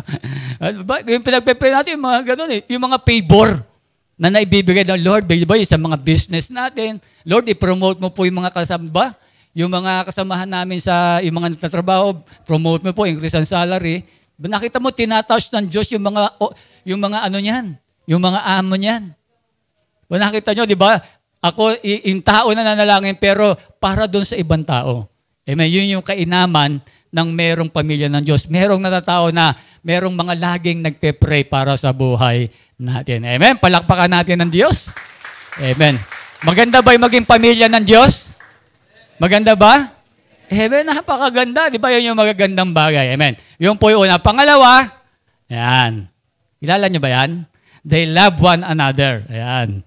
Diba? Yung pinagpe-pray natin, yung mga ganun eh. Yung mga favor na naibibigay ng Lord, di ba? Yung sa mga business natin. Lord, i-promote mo po yung mga kasama, ba? Yung mga kasamahan namin sa, yung mga nagtatrabaho, promote mo po, increase ang salary. Nakita mo, tinatouch ng Diyos yung mga ano niyan, yung mga amo niyan. Nakita nyo, di ba? Ako, yung tao na nanalangin, pero para doon sa ibang tao. Amen. Yun yung kainaman ng merong pamilya ng Diyos. Merong natatao na merong mga laging nagpe-pray para sa buhay natin. Amen. Palakpakan natin ng Diyos. Amen. Maganda ba yung maging pamilya ng Diyos? Maganda ba? Amen. Napakaganda. Di ba yun yung magagandang bagay? Amen. Yung po yung una. Pangalawa, ayan. Kilala niyo ba yan? They love one another. Ayan.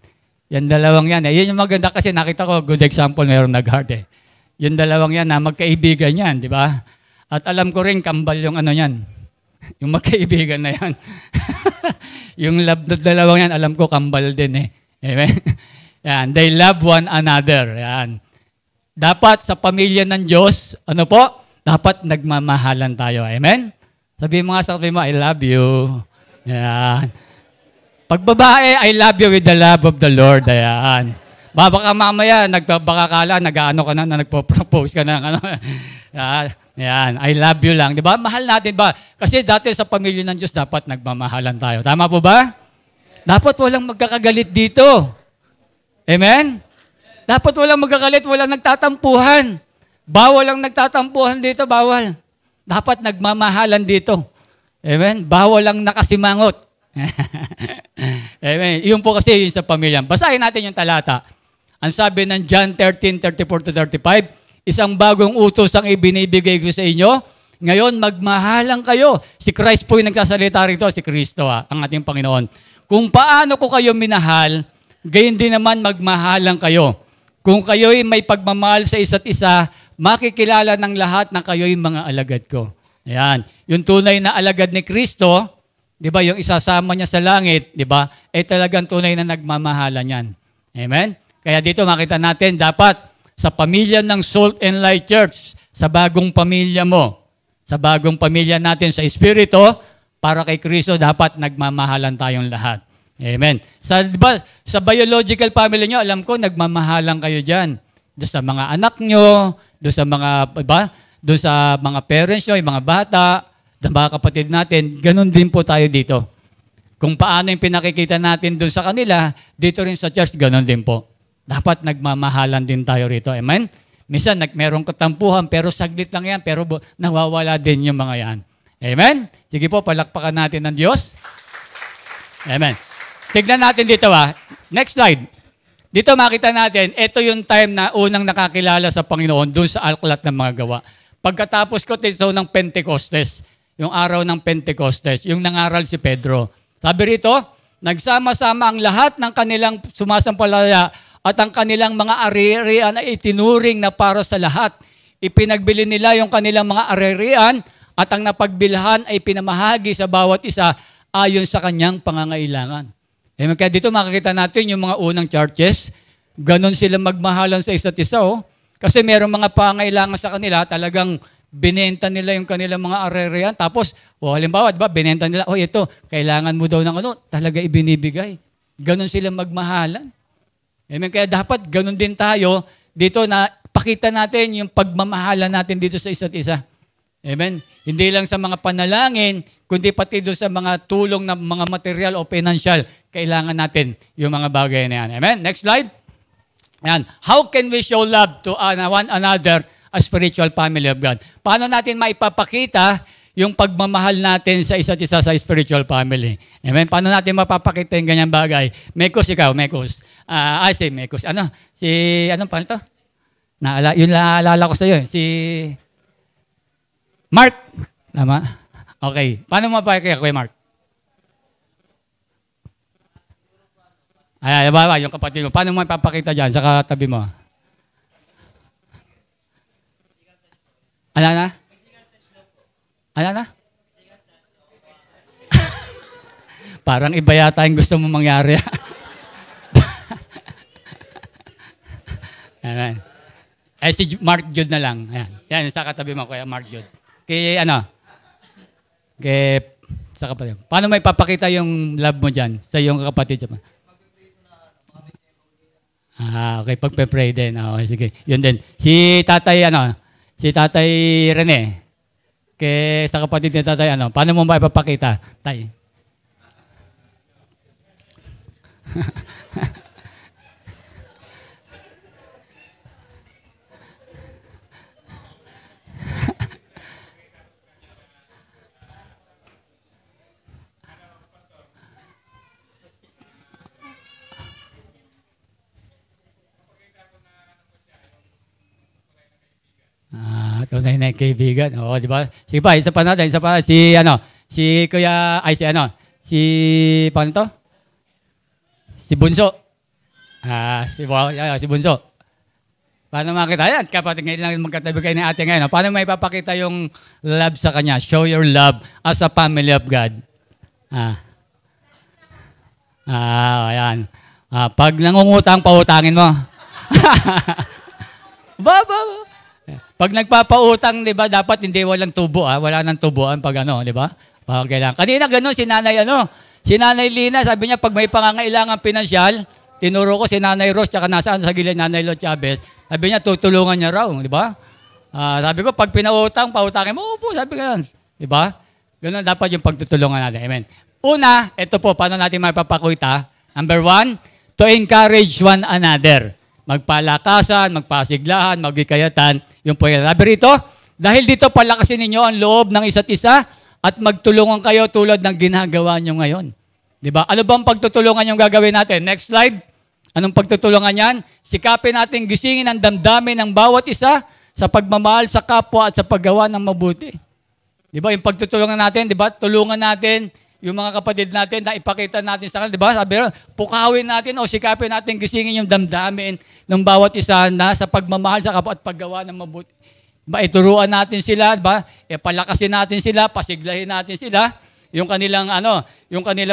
Yan dalawang yan. Yan yung maganda kasi nakita ko, good example, mayroong nag-heart eh. Yung dalawang yan na magkaibigan yan, di ba? At alam ko rin, kambal yung ano yan. Yung magkaibigan na yan. Yung love na dalawang yan, alam ko, kambal din eh. Amen? Yan, they love one another. Yan. Dapat sa pamilya ng Diyos, ano po? Dapat nagmamahalan tayo. Amen? Sabi mo nga sa sabi mo, I love you. Yan. Pag babae, I love you with the love of the Lord. Ayan. Baka mamaya, baka kala, nag-ano ka na nagpo-propose ka na. Ayan, I love you lang. Di ba? Mahal natin ba? Kasi dati sa pamilya ng Diyos, dapat nagmamahalan tayo. Tama po ba? Dapat walang magkakagalit dito. Amen? Dapat walang magkagalit, walang nagtatampuhan. Bawal ang nagtatampuhan dito, bawal. Dapat nagmamahalan dito. Amen? Bawal ang nakasimangot. Amen. Yun po kasi yun sa pamilya. Basahin natin yung talata. Ang sabi ng John 13:34-35, isang bagong utos ang ibinibigay ko sa inyo. Ngayon, magmahalan kayo. Si Christ po yung nagsasalita rito, si Kristo, ang ating Panginoon. Kung paano ko kayo minahal, gayon din naman magmahalan kayo. Kung kayo'y may pagmamahal sa isa't isa, makikilala ng lahat na kayo'y mga alagad ko. Ayan. Yung tunay na alagad ni Kristo, di ba, yung isasama niya sa langit, di ba, talagang tunay na nagmamahalan yan. Amen? Kaya dito makita natin, dapat sa pamilya ng Salt and Light Church, sa bagong pamilya mo, sa bagong pamilya natin sa Espiritu, para kay Kristo, dapat nagmamahalan tayong lahat. Amen. Diba, sa biological family nyo, alam ko, nagmamahalan kayo dyan. Doon sa mga anak nyo, doon sa mga, diba, doon sa mga parents nyo, yung mga bata, ng mga kapatid natin, ganun din po tayo dito. Kung paano yung pinakikita natin doon sa kanila, dito rin sa church, ganun din po. Dapat nagmamahalan din tayo rito. Amen? Minsan, merong katampuhan, pero saglit lang yan, pero nawawala din yung mga yan. Amen? Sige po, palakpakan natin ng Diyos. Amen. Tignan natin dito Next slide. Dito makita natin, ito yung time na unang nakakilala sa Panginoon doon sa Aklat ng Mga Gawa. Pagkatapos ko dito ng Pentecostes, yung araw ng Pentecostes, yung nangaral si Pedro. Sabi rito, nagsama-sama ang lahat ng kanilang sumasampalaya at ang kanilang mga ari-arian ay itinuring na para sa lahat. Ipinagbili nila yung kanilang mga ari-arian at ang napagbilhan ay pinamahagi sa bawat isa ayon sa kanyang pangangailangan. Kaya dito makikita natin yung mga unang churches, ganon sila magmahalan sa isa't isa. Kasi merong mga pangangailangan sa kanila, talagang binenta nila yung kanilang mga ari-arian. Tapos, halimbawa, diba, binenta nila, ito, kailangan mo daw ng talaga ibinibigay. Ganon sila magmahalan. Amen. Kaya dapat ganon din tayo dito na pakita natin yung pagmamahalan natin dito sa isa't isa. Amen? Hindi lang sa mga panalangin, kundi pati doon sa mga tulong na mga material o financial, kailangan natin yung mga bagay na yan. Amen? Next slide. Ayan. How can we show love to one another as spiritual family of God? Paano natin maipapakita yung pagmamahal natin sa isa't isa sa spiritual family? Amen? Paano natin mapapakita yung ganyang bagay? Mekos, ikaw, Mekos. Si Mekos. Anong panito? Yun naalala ko sa iyo. Si Mark. Tama? Okay. Paano mapapakita kay Mark? Yung kapatid mo. Paano mo ipapakita dyan sa katabi mo? Ala na? Parang iba yata yung gusto mo mangyari. Ayan. Si Mark Jude na lang. Ayan. Yan, sa katabi mo, Kuya Mark Jude. Sa kapatid. Paano may papakita yung love mo dyan sa iyong kapatid? Okay, pagpe-pray din. Okay, sige. Yun din. Si Tatay Rene. Sa kapatid ni Tatay, paano mo ba ipapakita? Tay. Tunay na kaibigan. Oo, di ba? Sige pa, isa pa natin. Paano to? Si Bunso. Si Bunso. Paano makita? Ayan, kapatid ngayon lang magkatabi kayo ni ate ngayon. Paano may papakita yung love sa kanya? Show your love as a family of God. Ayan. Pag nangungutang, pautangin mo. Pag nagpapautang, di ba, dapat hindi walang tubo, wala nang tubuan pag di ba? Pag kailangan. Kanina ganun, si Nanay Lina, sabi niya, pag may pangangailangan pinansyal, tinuro ko si Nanay Rose, tsaka nasaan sa gilid Nanay Lot Chavez, sabi niya, tutulungan niya raw, di ba? Sabi ko, pag pinautang, pautangin mo, opo, sabi ko yan. Di ba? Ganun dapat yung pagtutulungan natin. Amen. Una, ito po, paano natin mapapakita? Number 1, to encourage one another. Magpalakasan, magpasiglahan, magkikayatan. Yung po yung sabi rito, dahil dito palakasin ninyo ang loob ng isa't isa at magtulungan kayo tulad ng ginagawa nyo ngayon. Diba? Ano bang pagtutulungan yung gagawin natin? Next slide. Anong pagtutulungan yan? Sikapin natin gisingin ang damdamin ng bawat isa sa pagmamahal sa kapwa at sa paggawa ng mabuti. Diba? Yung pagtutulungan natin, diba? Tulungan natin yung mga kapatid natin na ipakita natin sa kanila. Diba? Sabi rin, pukawin natin o sikapin natin gisingin yung damdamin ng bawat isa na sa pagmamahal sa kapwa at paggawa ng mabuti. Diba? Ituruan natin sila, diba? Palakasin natin sila, pasiglahin natin sila. Yung kanilang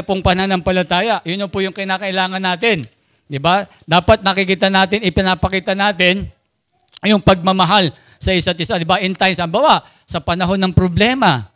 pong pananampalataya. Yun po yung kinakailangan natin. Diba? Dapat nakikita natin, ipinapakita natin yung pagmamahal sa isa't isa. Diba? In times, sa panahon ng problema.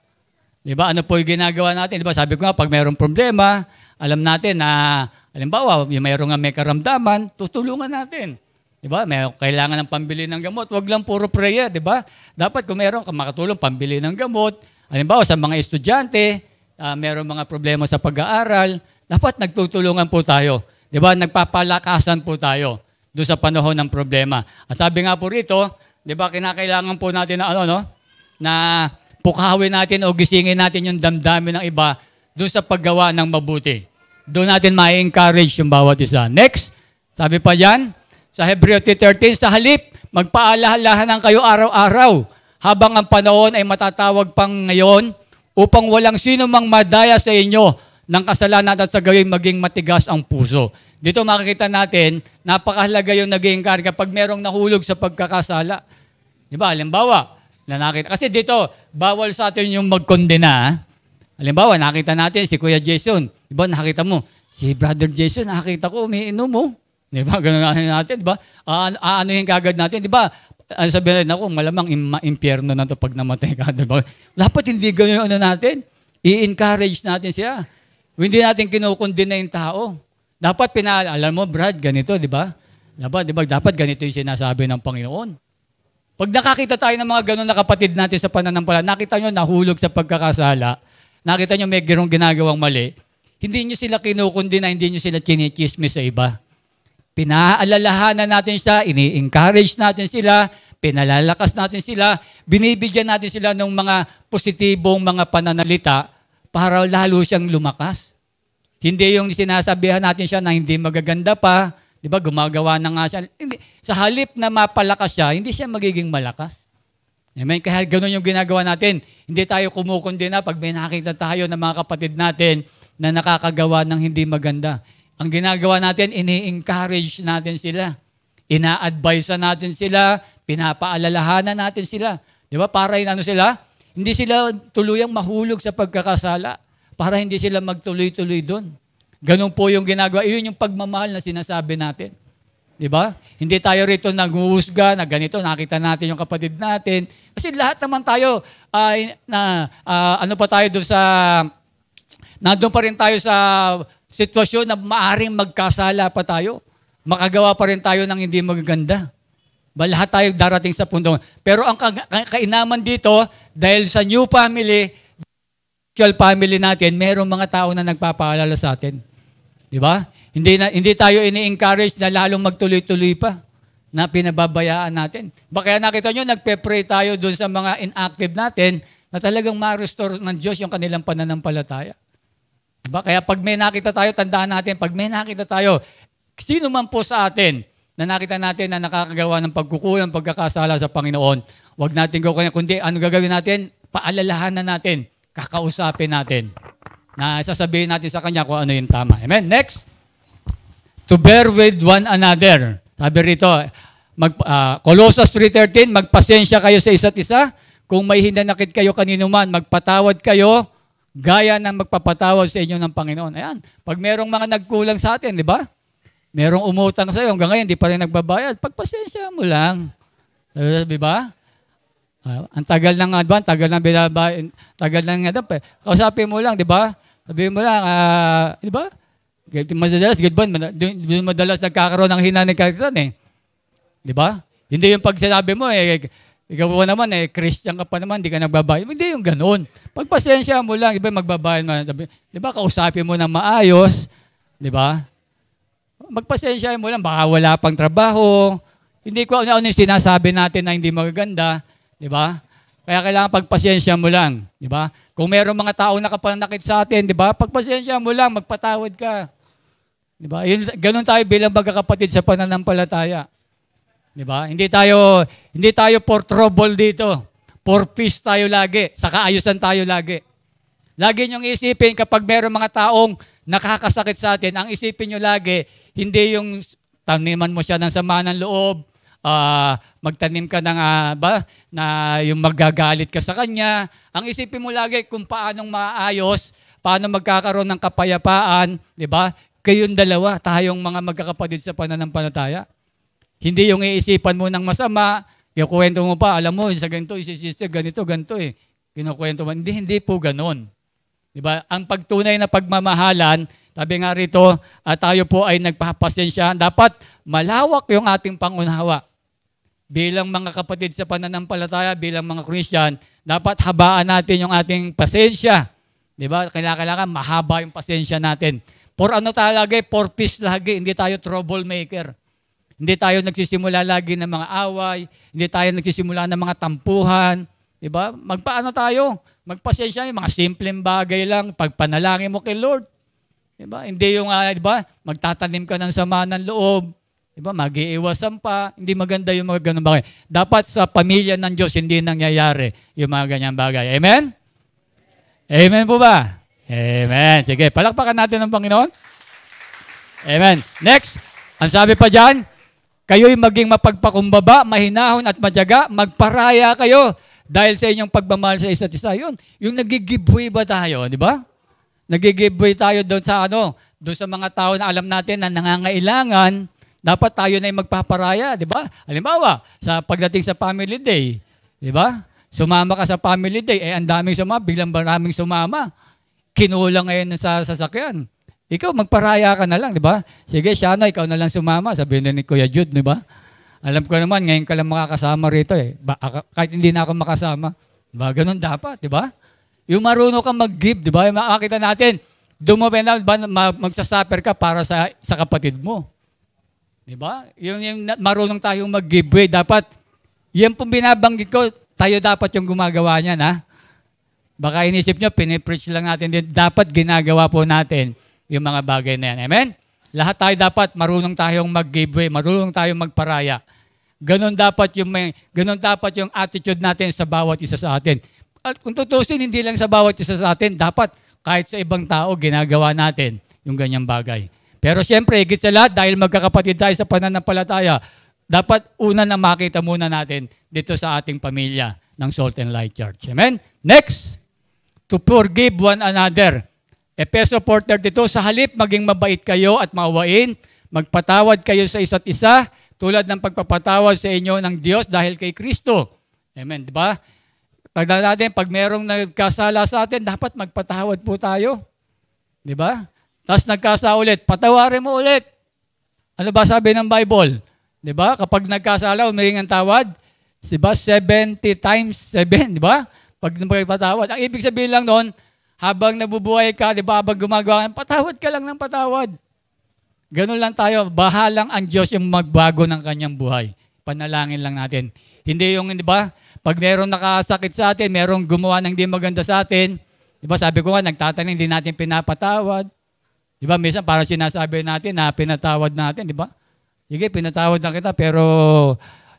Diba? Ano po yung ginagawa natin? Diba? Sabi ko nga, pag mayroong problema, alam natin na, halimbawa, yung mayroong may karamdaman, tutulungan natin. Diba? May kailangan ng pambili ng gamot. Huwag lang puro prayer, diba? Dapat kung mayroong makatulong pambili ng gamot, halimbawa sa mga estudyante, mayroong mga problema sa pag-aaral, dapat nagtutulungan po tayo. Diba? Nagpapalakasan po tayo doon sa panahon ng problema. At sabi nga po rito, diba, kinakailangan po natin na pukawin natin o gisingin natin yung damdamin ng iba doon sa paggawa ng mabuti. Doon natin ma-encourage yung bawat isa. Next, sabi pa dyan, sa Hebreo 13, sa halip, magpaalalahanan kayo araw-araw habang ang panahon ay matatawag pang ngayon upang walang sino mang madaya sa inyo ng kasalanan at sa gawin maging matigas ang puso. Dito makikita natin, napakahalaga yung naging karga pag merong nahulog sa pagkakasala. Diba? Halimbawa, kasi dito, bawal sa atin yung magkondena. Halimbawa, nakita natin si Kuya Jason. Diba, nakita mo, si Brother Jason, nakita ko, umiinom mo. Diba, ganun natin, diba? Ano yung kagad natin, diba? Sabihin natin ako, malamang impyerno na ito pag namatay ka, diba? Dapat hindi ganun natin. I-encourage natin siya. Hindi natin kinukundina yung tao. Dapat alam mo, Brad, ganito, diba? Dapat ganito yung sinasabi ng Panginoon. Pag nakakita tayo ng mga ganun na kapatid natin sa pananampalataya, nakita nyo nahulog sa pagkakasala, nakita nyo may ginagawang mali, hindi nyo sila kinukundi na, hindi nyo sila chinichismis sa iba. Pinaalalahanan natin siya, ini-encourage natin sila, pinalalakas natin sila, binibigyan natin sila ng mga positibong mga pananalita para lalo siyang lumakas. Hindi yung sinasabihan natin siya na hindi magaganda pa, di ba, gumagawa na nga siya. Hindi, sa halip na mapalakas siya, hindi siya magiging malakas. Amen? Kaya ganun yung ginagawa natin. Hindi tayo kumukundi na pag may nakita tayo ng mga kapatid natin na nakakagawa ng hindi maganda. Ang ginagawa natin, ini-encourage natin sila. Ina-advise natin sila, pinapaalalahanan natin sila. Di ba? Para sila? Hindi sila tuluyang mahulog sa pagkakasala. Para hindi sila magtuloy-tuloy doon. Ganun po yung ginagawa. Iyon yung pagmamahal na sinasabi natin. Di ba? Hindi tayo rito naghuhusga na ganito, nakita natin yung kapatid natin. Kasi lahat naman tayo, nandun pa rin tayo sa sitwasyon na maaring magkasala pa tayo. Makagawa pa rin tayo ng hindi magaganda. Lahat tayo darating sa punto. Pero ang kainaman dito, dahil sa new family, family natin, merong mga tao na nagpapaalala sa atin. Di ba? Hindi tayo ini-encourage na lalong magtuloy-tuloy pa na pinababayaan natin. Kaya nakita nyo, nagpe-pray tayo dun sa mga inactive natin na talagang ma-restore ng Diyos yung kanilang pananampalataya. Diba? Kaya pag may nakita tayo, tandaan natin, pag may nakita tayo, sino man po sa atin na nakita natin na nakakagawa ng pagkukulang, pagkakasala sa Panginoon, huwag natin gawin, kundi ano gagawin natin? Paalalahanan natin, kakausapin natin, na sasabihin natin sa Kanya kung ano yung tama. Amen? Next, to bear with one another. Sabi rito, Colossus 3:13, magpasensya kayo sa isa't isa. Kung may hinanakit kayo kanino man, magpatawad kayo, gaya ng magpapatawad sa inyo ng Panginoon. Ayan, pag merong mga nagkulang sa atin, di ba? Merong umutang sa iyo, hanggang ngayon, di pa rin nagbabayad, pagpasensya mo lang. Di ba? Ang tagal ng advance, tagal ng binabayad, tagal ng advance. Kausapin mo lang, di ba? Sabihin mo lang, di ba? Madalas nagkakaroon ng hinanakit eh. Di ba? Hindi yung pag sinabi mo, ikaw po naman, Christian ka pa naman, hindi ka nagbabayad. Hindi yung ganun. Pagpasensya mo lang, iba magbabayad mo. Di ba, kausapin mo na maayos, di ba? Magpasensya mo lang, baka wala pang trabaho. Hindi ko ano yung sinasabi natin na hindi magaganda, di ba? Kaya kailangan pagpasensya mo lang, di ba? Kung mayroong mga tao nakapanakit sa atin, di ba? Pagpasensya mo lang, magpatawad ka. Di ba? Ganun tayo bilang magkakapatid sa pananampalataya. Di ba? Hindi tayo for trouble dito. For peace tayo lagi. Sa kaayusan tayo lagi. Lagi niyong isipin kapag mayroong mga taong nakakasakit sa atin, ang isipin niyo lagi, hindi yung taniman mo siya ng sama ng loob, magtanim ka ng na yung magagalit ka sa kanya. Ang isipin mo lagi kung paanong maayos, paano magkakaroon ng kapayapaan, di ba? Kayong dalawa, tayong mga magkakapatid sa pananampalataya. Hindi yung iisipan mo ng masama, kinukwento mo pa, alam mo, sa ganito, sister, ganito eh. Kinukwento mo, hindi po ganon. Diba? Ang pagtunay na pagmamahalan, sabi nga rito, tayo po ay nagpapasensya. Dapat malawak yung ating pangunawa. Bilang mga kapatid sa pananampalataya, bilang mga Christian, dapat habaan natin yung ating pasensya. Diba? Kailangan mahaba yung pasensya natin. For ano talaga, for peace lagi, hindi tayo troublemaker. Hindi tayo nagsisimula lagi ng mga away, hindi tayo nagsisimula ng mga tampuhan. Diba? Magpaano tayo? Magpasensya, yung mga simpleng bagay lang, pagpanalangin mo kay Lord. Diba? Hindi yung, diba? Magtatanim ka ng sama ng loob. Diba? Mag-iiwasan pa. Hindi maganda yung mga ganun bagay. Dapat sa pamilya ng Diyos, hindi nangyayari yung mga ganyan bagay. Amen? Amen po ba? Amen. Sige, palakpakan natin ng Panginoon. Amen. Next, ang sabi pa dyan, kayo'y maging mapagpakumbaba, mahinahon at madyaga, magparaya kayo dahil sa inyong pagmamahal sa isa't isa. Yun, yung nagigibway ba tayo, di ba? Nagigibway tayo doon sa doon sa mga tao na alam natin na nangangailangan, dapat tayo na yung magpaparaya, di ba? Halimbawa, sa pagdating sa family day, di ba? Sumama ka sa family day, ang daming sumama, biglang maraming sumama. Kinulang ngayon sa sasakyan. Ikaw, magparaya ka na lang, di ba? Sige, Shana, ikaw na lang sumama. Sabihin ni Kuya Jude, di ba? Alam ko naman, ngayon ka lang makakasama rito eh. Kahit hindi na ako makasama. Diba? Ganun dapat, di ba? Yung marunong kang mag-give, di ba? Yung makakita natin, dumabi na, magsasuffer ka para sa kapatid mo. Di ba? Yung marunong tayong mag-give, dapat, yan pong binabanggit ko, tayo dapat yung gumagawa niyan, ha? Baka inisip nyo, pinipreach lang natin din. Dapat ginagawa po natin yung mga bagay na yan. Amen? Lahat tayo dapat marunong tayong mag-give, marunong tayong magparaya. Ganon dapat yung attitude natin sa bawat isa sa atin. At kung tutusin, hindi lang sa bawat isa sa atin, dapat kahit sa ibang tao, ginagawa natin yung ganyang bagay. Pero siyempre, higit sa lahat, dahil magkakapatid tayo sa pananampalataya, dapat una na makita muna natin dito sa ating pamilya ng Salt and Light Church. Amen? Next, to forgive one another. Efeso 4:32, sa halip maging mabait kayo at maawain, magpatawad kayo sa isa't isa, tulad ng pagpapatawad sa inyo ng Diyos dahil kay Kristo. Amen, di ba? Pag merong nagkasala sa atin, dapat magpatawad po tayo. Di ba? Tapos nagkasala ulit, patawarin mo ulit. Ano ba sabi ng Bible? Di ba? Kapag nagkasala, umiring ang tawad, diba? 70 times 7, di ba? Pag nagpatawad. Ang ibig sabihin lang noon, habang nabubuhay ka, di ba, habang gumagawa, patawad ka lang ng patawad. Ganun lang tayo. Bahalang ang Diyos yung magbago ng kanyang buhay. Panalangin lang natin. Hindi yung, di ba, pag merong nakasakit sa atin, merong gumawa ng hindi maganda sa atin, di ba, sabi ko nga, nagtatanim, hindi natin pinapatawad. Di ba, minsan parang sinasabi natin na pinatawad natin, di ba? Sige, pinatawad na kita, pero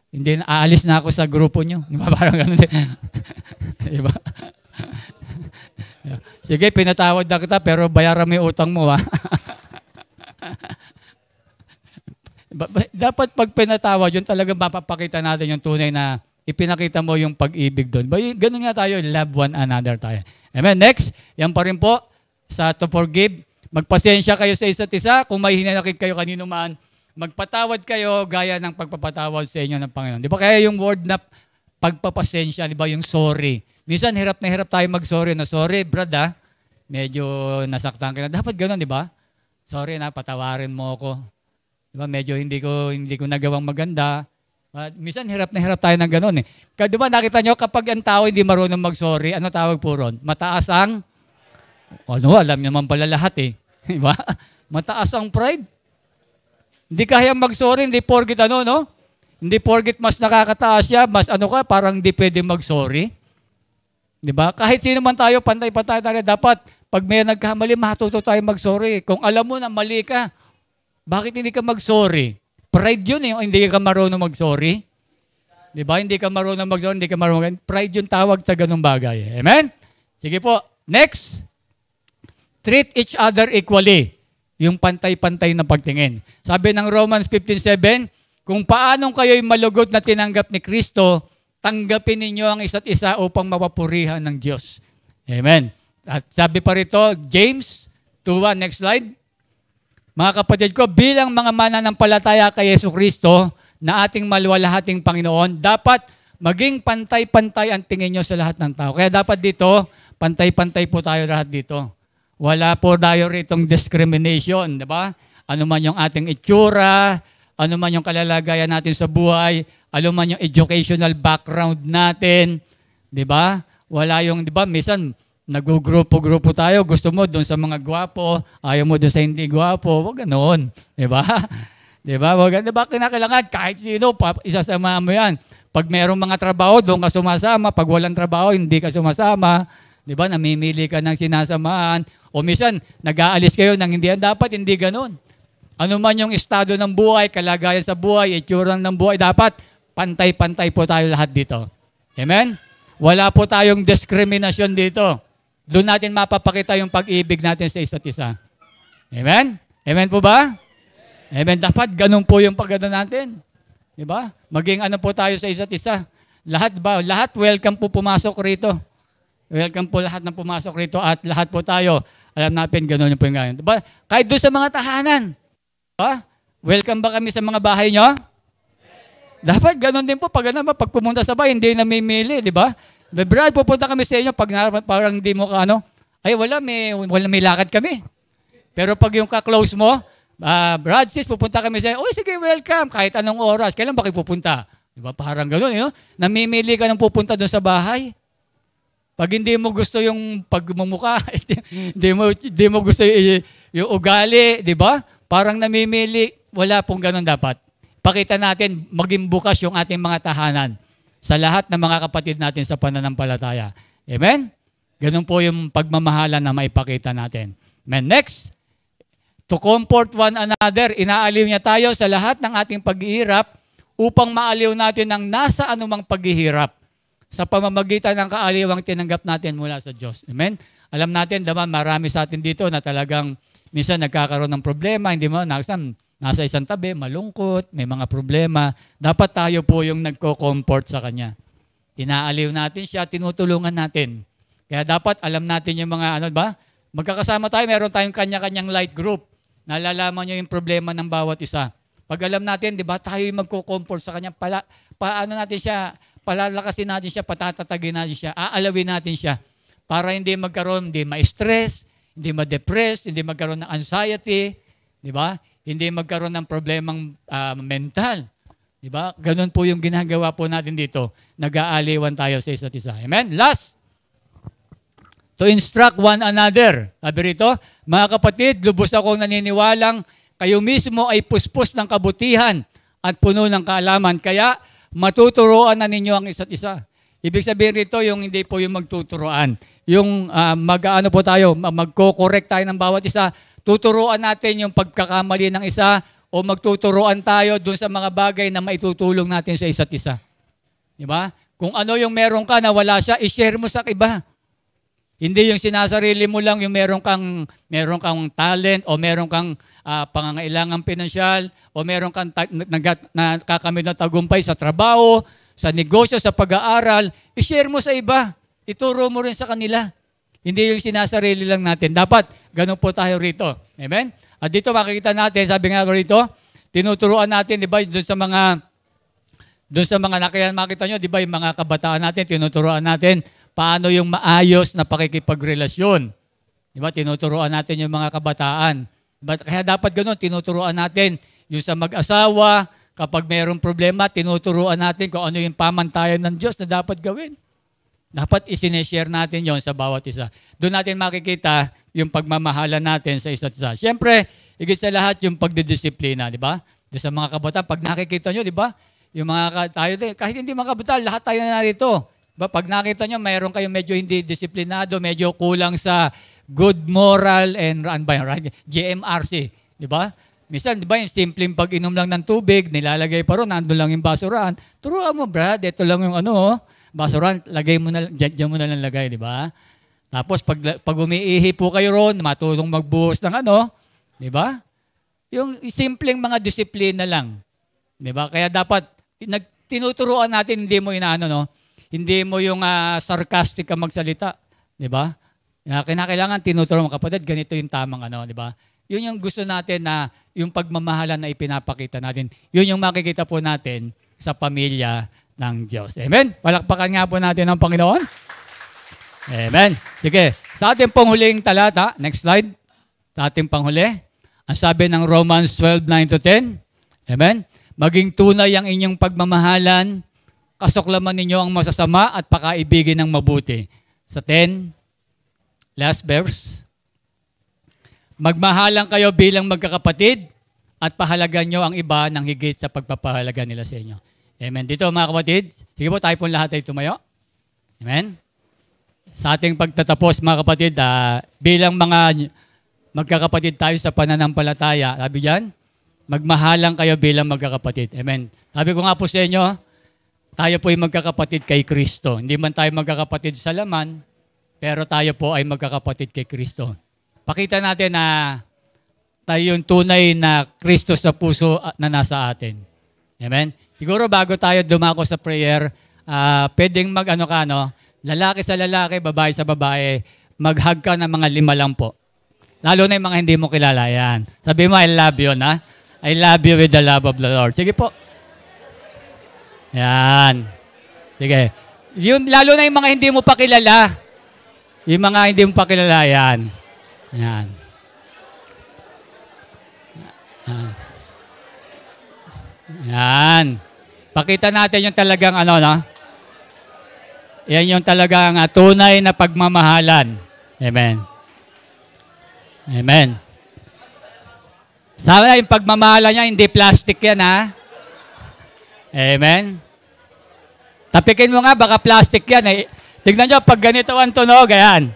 hindi, aalis na ako sa grupo nyo. Di ba, parang ganun din. Di ba? Sige, pinatawad na kita, pero bayaran mo yung utang mo, ha? Dapat pag pinatawad, yun talagang mapapakita natin yung tunay na ipinakita mo yung pag-ibig doon. Ganun nga tayo, love one another tayo. Amen. Next, yan pa rin po, sa to forgive. Magpasensya kayo sa isa't isa. Kung may hinanakit kayo kanino man, magpatawad kayo gaya ng pagpapatawad sa inyo ng Panginoon. Di ba kaya yung word na pagpapasensya, di ba yung sorry? Minsan hirap na hirap tayo mag-sorry na, sorry brad ha, medyo nasaktan ka na. Dapat gano'n, di ba? Sorry na, patawarin mo ako. Di ba? Medyo hindi ko nagawang maganda. Minsan hirap na hirap tayo ng gano'n eh. Kaya di ba nakita nyo, kapag ang tao hindi marunong mag-sorry, ano tawag po ron? Mataas ang, alam naman pala lahat eh. Di ba? Mataas ang pride. Hindi kaya mag-sorry, hindi porgit no? Hindi porgit mas nakakataas siya, mas parang hindi pwede mag-sorry. Di ba? Kahit sino man tayo, pantay-pantay tayo, dapat pag may nagkamali, matuto tayo mag-sorry. Kung alam mo na mali ka, bakit hindi ka mag-sorry? Pride yun eh, hindi ka marunong mag-sorry. Di ba? Hindi ka marunong mag-sorry, hindi ka marunong mag-sorry. Pride yung tawag sa ganung bagay. Amen? Sige po. Next. Treat each other equally. Yung pantay-pantay na pagtingin. Sabi ng Romans 15:7, kung paanong kayo'y malugod na tinanggap ni Kristo, tanggapin ninyo ang isa't isa upang mapapurihan ng Diyos. Amen. At sabi pa rito, James 2:1, next slide. Mga kapatid ko, bilang mga mananampalataya kay Yesu Kristo na ating maluwalhating Panginoon, dapat maging pantay-pantay ang tingin nyo sa lahat ng tao. Kaya dapat dito, pantay-pantay po tayo lahat dito. Wala po tayo ritong discrimination, di ba? Ano man yung ating itsura, ano man yung kalalagayan natin sa buhay, ano man yung educational background natin, di ba? Wala yung, di ba, minsan, nagugrupo-grupo tayo, gusto mo doon sa mga gwapo, ayaw mo doon sa hindi gwapo, wag ganoon, di ba? Di ba? Wag, di ba, kinakailangan, kahit sino, isasama mo yan. Pag merong mga trabaho, doon ka sumasama, pag walang trabaho, hindi ka sumasama, di ba? Namimili ka ng sinasamaan, o minsan, nag-aalis kayo ng hindi yan, dapat hindi ganoon. Ano man yung estado ng buhay, kalagayan sa buhay, itsura ng buhay, dapat pantay-pantay po tayo lahat dito. Amen? Wala po tayong diskriminasyon dito. Doon natin mapapakita yung pag-ibig natin sa isa't isa. Amen? Amen po ba? Amen. Dapat ganun po yung pagkano natin. Diba? Maging ano po tayo sa isa't isa. Lahat ba? Lahat welcome po pumasok rito. Welcome po lahat ng pumasok rito at lahat po tayo, alam natin ganun yung ganyan. Diba? Kahit doon sa mga tahanan. Diba? Welcome ba kami sa mga bahay nyo? Dapat ganun din po. Pag pumunta sa bahay, hindi namimili. Diba? Brad, pupunta kami sa inyo pag parang hindi mo ay wala may lakad kami. Pero pag yung ka-close mo, Brad, sis, pupunta kami sa, oy, sige, welcome, kahit anong oras. Kailan ba kayo pupunta? Diba? Parang gano'n, eh, no? Namimili ka ng pupunta doon sa bahay. Pag hindi mo gusto yung pagmumuka, hindi mo gusto yung ugali, di ba? Parang namimili, wala pong gano'n dapat. Pakita natin, maging bukas yung ating mga tahanan sa lahat ng mga kapatid natin sa pananampalataya. Amen? Ganun po yung pagmamahalan na maipakita natin. Amen. Next, to comfort one another. Inaaliw niya tayo sa lahat ng ating paghihirap upang maaliw natin ang nasa anumang paghihirap sa pamamagitan ng kaaliwang tinanggap natin mula sa Diyos. Amen? Alam natin, naman, marami sa atin dito na talagang minsan nagkakaroon ng problema, hindi mo, nasa isang tabi, malungkot, may mga problema. Dapat tayo po yung nagko-comfort sa Kanya. Inaaliw natin siya, tinutulungan natin. Kaya dapat alam natin yung mga, magkakasama tayo, meron tayong kanya-kanyang light group. Nalalaman nyo yung problema ng bawat isa. Pag alam natin, di ba, tayo yung magko-comfort sa Kanya, paano natin siya, palalakasin natin siya, patatatagin natin siya, aalawin natin siya para hindi magkaroon, hindi ma-stress, hindi ma-depress, hindi magkaroon ng anxiety, di ba? Hindi magkaroon ng problemang mental. Di ba? Ganun po yung ginagawa po natin dito. Nag-aaliwan tayo sa isa't isa. Amen? Last, to instruct one another. Sabi rito, mga kapatid, lubos akong naniniwalang kayo mismo ay puspos ng kabutihan at puno ng kaalaman. Kaya matuturoan na ninyo ang isa't isa. Ibig sabihin rito, yung hindi po yung magtuturoan. Yung mag-ano po tayo, magko-correct tayo ng bawat isa. Tuturuan natin yung pagkakamali ng isa o magtuturuan tayo dun sa mga bagay na maitutulong natin sa isa't isa. Diba? Kung ano yung meron ka na wala siya, i-share mo sa iba. Hindi yung sinasarili mo lang yung meron kang talent o meron kang pangangailangang pinansyal o meron kang nakakamit na tagumpay sa trabaho, sa negosyo, sa pag-aaral, i-share mo sa iba. Ituro mo rin sa kanila. Hindi yung sinasarili lang natin. Dapat, ganun po tayo rito. Amen? At dito makikita natin, sabi nga rito, tinuturuan natin, di ba, doon sa mga nakayan makita nyo, di ba, yung mga kabataan natin, tinuturuan natin paano yung maayos na pakikipagrelasyon. Di ba, tinuturuan natin yung mga kabataan. Kaya dapat ganun, tinuturuan natin yung sa mag-asawa, kapag mayroong problema, tinuturuan natin kung ano yung pamantayan ng Diyos na dapat gawin. Dapat isineshare natin yon sa bawat isa. Doon natin makikita yung pagmamahalan natin sa isa't isa. Siyempre, higit sa lahat yung pagdidisiplina, di ba? Sa mga kabataan, pag nakikita nyo, di ba? Yung mga tayo din, kahit hindi mga kabataan, lahat tayo na narito. Diba? Pag nakita nyo, mayroon kayong medyo hindi disiplinado, medyo kulang sa good moral and GMRC, di ba? Minsan, di ba, yung simpleng pag-inom lang ng tubig, nilalagay pa ron, nandun lang yung basurahan. Turuan mo, Brad, ito lang yung basurahan, lagay mo na, dyan mo na lang lagay, di ba? Tapos, pag umiihi po kayo ron, matulong magbuhos ng di ba? Yung simpleng mga disiplina lang. Di ba? Kaya dapat, tinuturuan natin, hindi mo hindi mo yung sarcastic ka magsalita. Di ba? Kinakailangan tinuturuan mo, kapatid, ganito yung tamang di ba? Yun yung gusto natin na yung pagmamahalan na ipinapakita natin. Yun yung makikita po natin sa pamilya ng Diyos. Amen? Palakpakan nga po natin ang Panginoon. Amen. Sige. Sa ating panghuling talata, next slide. Sa ating panghuli, ang sabi ng Romans 12:9-10. Amen? Maging tunay ang inyong pagmamahalan, kasuklaman ninyo ang masasama at pakaibigin ng mabuti. Sa 10, last verse. Magmahalan kayo bilang magkakapatid at pahalagan nyo ang iba ng higit sa pagpapahalaga nila sa inyo. Amen. Dito mga kapatid, sige po tayo po lahat ay tumayo. Amen. Sa ating pagtatapos mga kapatid, bilang mga magkakapatid tayo sa pananampalataya, sabi diyan, magmahalan kayo bilang magkakapatid. Amen. Sabi ko nga po sa inyo, tayo po ay magkakapatid kay Kristo. Hindi man tayo magkakapatid sa laman, pero tayo po ay magkakapatid kay Kristo. Pakita natin na tayo yung tunay na Kristo sa puso na nasa atin. Amen? Siguro bago tayo dumako sa prayer, pwedeng lalaki sa lalaki, babae sa babae, mag-hug ka ng mga 5 lang po. Lalo na yung mga hindi mo kilala. Yan. Sabi mo, I love you, na? I love you with the love of the Lord. Sige po. Yan. Sige. Lalo na yung mga hindi mo pa kilala. Yung mga hindi mo pa kilala, yan. Yan. Yan. Pakita natin yung talagang ano, no? Yan yung talagang tunay na pagmamahalan. Amen. Amen. Sana yung pagmamahalan niya, hindi plastic yan, ha? Amen. Tapikin mo nga, baka plastic yan. Eh. Tignan nyo, pag ganito ang tunog, ayan.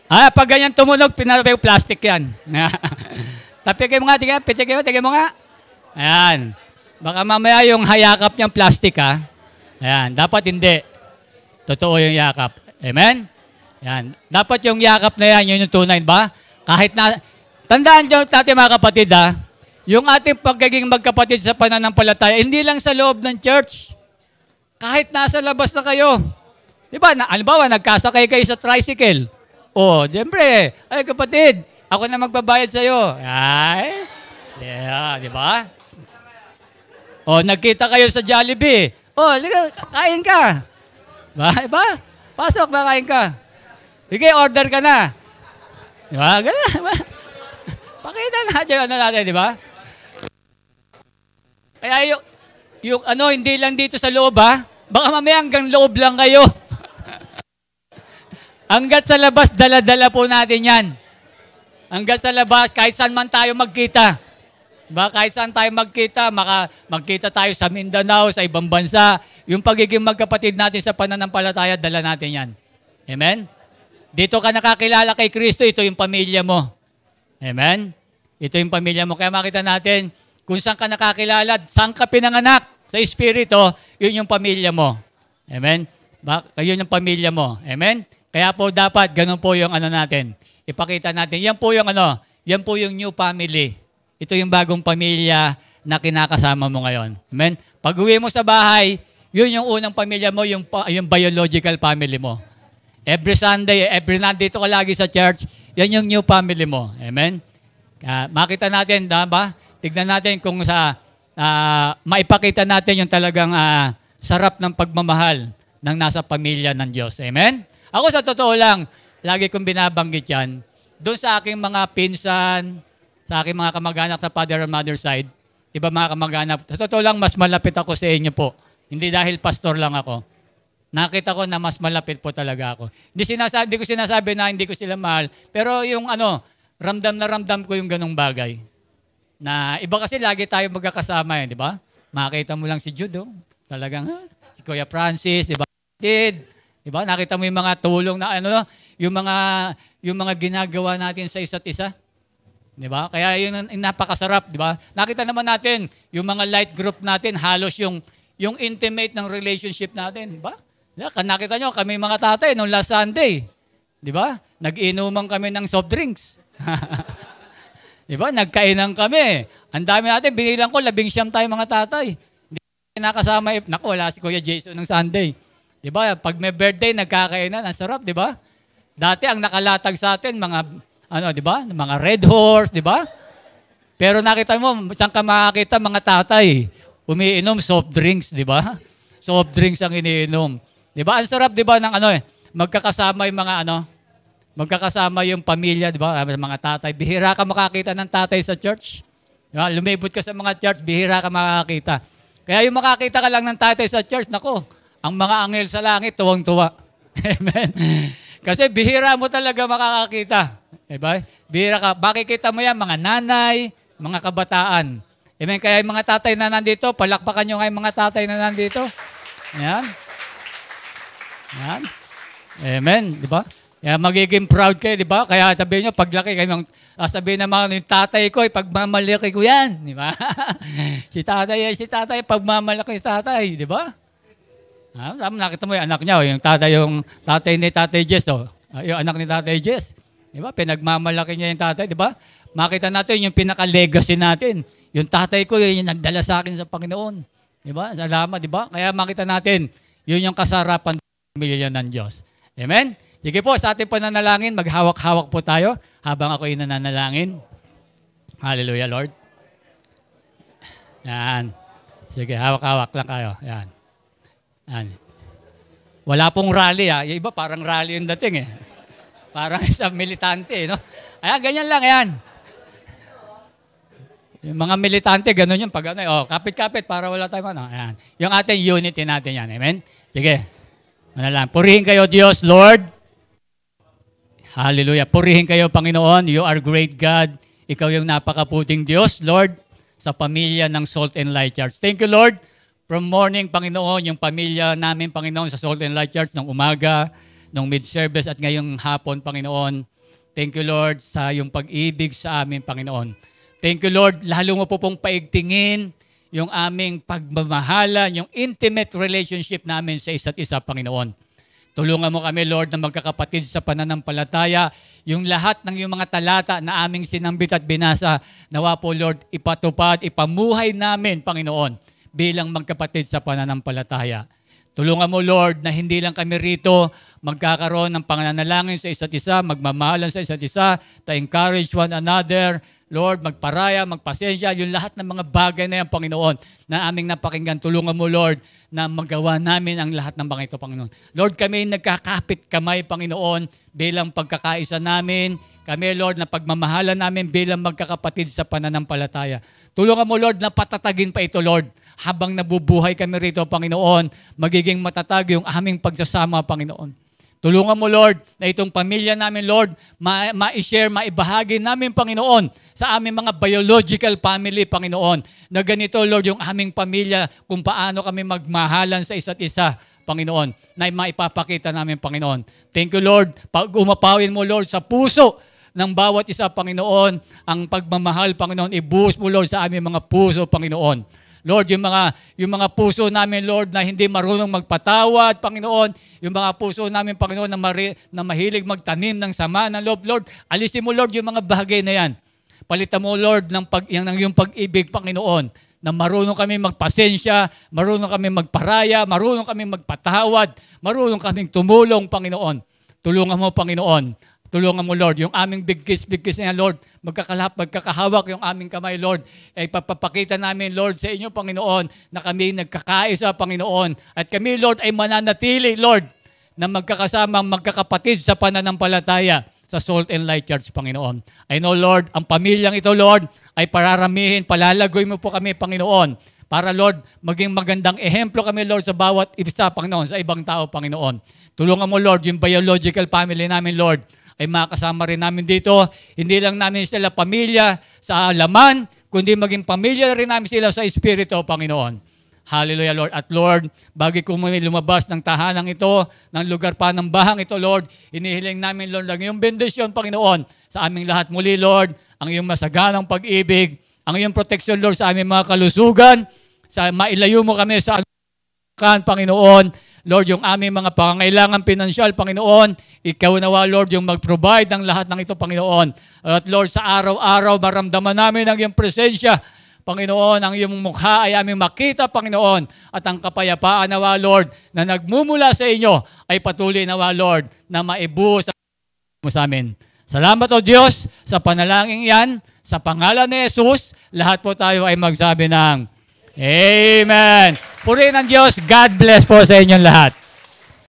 Pag ganyan tumunog, pinapay plastic yan. Tapikin mo nga, tignan mo nga. Ayan. Baka mamaya yung hayakap niyang plastic, ha? Ayan, dapat hindi. Totoo yung yakap. Amen? Ayan. Dapat yung yakap na yan, yun yung tunay, ba? Kahit na, tandaan nyo natin mga kapatid, ha? Yung ating pagiging magkapatid sa pananampalataya, hindi lang sa loob ng church. Kahit nasa labas na kayo. Di ba? Halimbawa, nagkasakay kayo sa tricycle. O, siyempre, ay kapatid, ako na magbabayad sa'yo. Ay, yeah, di ba? O, nagkita kayo sa Jollibee. O, kain ka. Ba? Pasok, kain ka. Sige, order ka na. Di ba? Ganun. Pakita natin ano natin, di ba? Kaya yung ano, hindi lang dito sa loob, ha? Baka mamaya hanggang loob lang kayo. Hanggat sa labas, dala-dala po natin yan. Hanggat sa labas, kahit saan man tayo magkita. Diba? Kahit saan tayo magkita, magkita tayo sa Mindanao, sa ibang bansa. Yung pagiging magkapatid natin sa pananampalataya, dala natin yan. Amen? Dito ka nakakilala kay Kristo, ito yung pamilya mo. Amen? Ito yung pamilya mo. Kaya makita natin, kung saan ka nakakilala, saan ka pinanganak sa Espiritu, yun yung pamilya mo. Amen? Yun yung pamilya mo. Amen? Kaya po dapat, ganun po yung ano natin. Ipakita natin. Yan po yung new family. Ito yung bagong pamilya na kinakasama mo ngayon. Amen? Pag uwi mo sa bahay, yun yung unang pamilya mo, yung biological family mo. Every Sunday, every night dito ka lagi sa church, yan yung new family mo. Amen? Makita natin, ba? Tignan natin kung maipakita natin yung talagang sarap ng pagmamahal ng nasa pamilya ng Diyos. Amen? Ako sa totoo lang, lagi kong binabanggit yan, doon sa aking mga pinsan, sa aking mga kamag-anak sa father and mother side, iba mga kamag-anak, sa totoo lang, mas malapit ako sa inyo po. Hindi dahil pastor lang ako. Nakita ko na mas malapit po talaga ako. Hindi ko sinasabi na hindi ko sila mahal, pero yung ramdam na ramdam ko yung ganong bagay. Na iba kasi lagi tayo magkakasama di ba? Makita mo lang si Jude, talagang si Kuya Francis, di ba? Di ba? Nakita mo yung mga tulong na yung mga ginagawa natin sa isa't isa. Di ba? Kaya yun napakasarap, di ba? Nakita naman natin yung mga light group natin, halos yung intimate ng relationship natin, di ba? Nakita nyo, kami mga tatay nung last Sunday, di ba? Nag-inuman kami ng soft drinks. Di ba? Nagkainan kami. Ang dami natin, binilang ko, 11 tayo mga tatay. Hindi nakasama, wala si Kuya Jason ng Sunday. Di ba? Pag may birthday, nagkakainan, ang sarap, di ba? Dati ang nakalatag sa atin, di ba? Mga Red Horse, di ba? Pero nakita mo, saan ka makakita mga tatay? Umiinom soft drinks, di ba? Soft drinks ang iniinom. Di ba? Ang sarap, di ba, ng magkakasama yung magkakasama yung pamilya, di ba? Mga tatay. Bihira ka makakita ng tatay sa church. Diba? Lumibot ka sa mga church, bihira ka makakita. Kaya yung makakita ka lang ng tatay sa church, nako, ang mga anghel sa langit, tuwang-tuwa. Amen? Kasi bihira mo talaga makakakita. Diba? Bihira ka. Makikita mo yan, mga nanay, mga kabataan. Amen? Kaya yung mga tatay na nandito, palakpakan nyo nga yung mga tatay na nandito. Yan. Yan. Amen? Diba? Kaya magiging proud kayo, di ba? Kaya sabihin nyo, paglaki kayo, sabihin naman, yung tatay ko, pagmamalaki ko yan. Di ba? si tatay, pagmamalaki si tatay, di ba? Nakita mo yung anak niya, yung tatay ni Tatay Jess, yung anak ni Tatay Jess. Di ba? Pinagmamalaki niya yung tatay, di ba? Makita natin yung pinaka-legacy natin. Yung tatay ko, yun yung nagdala sa akin sa Panginoon. Di ba? Salamat, di ba? Kaya makita natin, yun yung kasarapan ng pamilya ng Diyos. Amen? Sige po, sa ating pananalangin, maghawak-hawak po tayo habang ako yung nananalangin. Hallelujah, Lord. Yan. Sige, hawak-hawak lang kayo. Yan. Yan. Wala pong rally, ha. Yung iba, parang rally yung dating, eh. Parang isang militante, no? Ayan, ganyan lang, yan. Yung mga militante, ganun yun. Pag kapit-kapit para wala tayong ano. Ayan. Yung ating unity natin yan. Amen? Sige. Manalangin. Purihin kayo, Diyos, Lord. Hallelujah. Purihin kayo, Panginoon. You are great God. Ikaw yung napakaputing Diyos, Lord, sa pamilya ng Salt and Light Church. Thank you, Lord. From morning, Panginoon, yung pamilya namin, Panginoon, sa Salt and Light Church, ng umaga, ng mid-service, at ngayong hapon, Panginoon. Thank you, Lord, sa yung pag-ibig sa amin, Panginoon. Thank you, Lord. Lalo mo po pong paigtingin yung aming pagmamahalan, yung intimate relationship namin sa isa't isa, Panginoon. Tulungan mo kami, Lord, na magkakapatid sa pananampalataya. Yung lahat ng yung mga talata na aming sinambit at binasa, nawa po, Lord, ipatupad, ipamuhay namin, Panginoon, bilang magkapatid sa pananampalataya. Tulungan mo, Lord, na hindi lang kami rito magkakaroon ng pananalangin sa isa't isa, magmamahalan sa isa't isa, to encourage one another, Lord, magparaya, magpasensya, yung lahat ng mga bagay na yan, Panginoon, na aming napakinggan. Tulungan mo, Lord, na magawa namin ang lahat ng mga ito, Panginoon. Lord, kami nagkakapit kamay, Panginoon, bilang pagkakaisa namin. Kami, Lord, na pagmamahalan namin bilang magkakapatid sa pananampalataya. Tulungan mo, Lord, na patatagin pa ito, Lord. Habang nabubuhay kami rito, Panginoon, magiging matatag yung aming pagsasama, Panginoon. Tulungan mo, Lord, na itong pamilya namin, Lord, ma-share, maibahagi namin, Panginoon, sa aming mga biological family, Panginoon, na ganito, Lord, yung aming pamilya, kung paano kami magmahalan sa isa't isa, Panginoon, na maipapakita namin, Panginoon. Thank you, Lord, pag umapawin mo, Lord, sa puso ng bawat isa, Panginoon, ang pagmamahal, Panginoon, ibuhos mo, Lord, sa aming mga puso, Panginoon. Lord, yung mga puso namin, Lord, na hindi marunong magpatawad, Panginoon, yung mga puso namin, Panginoon, na mahilig magtanim ng sama ng loob, Lord, alisin mo, Lord, yung mga bagay na yan. Palitan mo, Lord, ng yung pag-ibig, Panginoon, na marunong kami magpasensya, marunong kami magparaya, marunong kami magpatawad, marunong kaming tumulong, Panginoon. Tulungan mo, Panginoon. Tulungan mo, Lord, yung aming bigkis na yan, Lord, magkakahawak yung aming kamay, Lord, ay papapakita namin, Lord, sa inyo, Panginoon, na kami nagkakaisa, Panginoon, at kami, Lord, ay mananatili, Lord, na magkakasamang magkakapatid sa pananampalataya sa Salt and Light Church, Panginoon. I know, Lord, ang pamilyang ito, Lord, ay pararamihin, palalagoy mo po kami, Panginoon, para, Lord, maging magandang ehemplo kami, Lord, sa bawat isa, Panginoon, sa ibang tao, Panginoon. Tulungan mo, Lord, yung biological family namin, Lord, ay makasama rin namin dito. Hindi lang namin sila pamilya sa laman, kundi maging pamilya rin namin sila sa Espiritu, Panginoon. Hallelujah, Lord. At Lord, bago kami lumabas ng tahanang ito, ng lugar pa ng bahang ito, Lord, inihiling namin, Lord, ang iyong bendisyon, Panginoon, sa aming lahat muli, Lord, ang iyong masaganang pag-ibig, ang iyong protection, Lord, sa aming mga kalusugan, sa mailayo mo kami sa Panginoon. Lord, yung aming mga pangangailangan pinansyal, Panginoon, ikaw nawa, Lord, yung mag-provide ng lahat ng ito, Panginoon. At Lord, sa araw-araw, maramdaman namin ang iyong presensya, Panginoon, ang iyong mukha ay aming makita, Panginoon, at ang kapayapaan nawa, Lord, na nagmumula sa inyo, ay patuloy nawa, Lord, na maibuhos mo sa amin. Salamat, O Diyos, sa panalangin yan, sa pangalan ni Jesus, lahat po tayo ay magsabi ng Amen. Purihin ng Diyos. God bless po sa inyong lahat.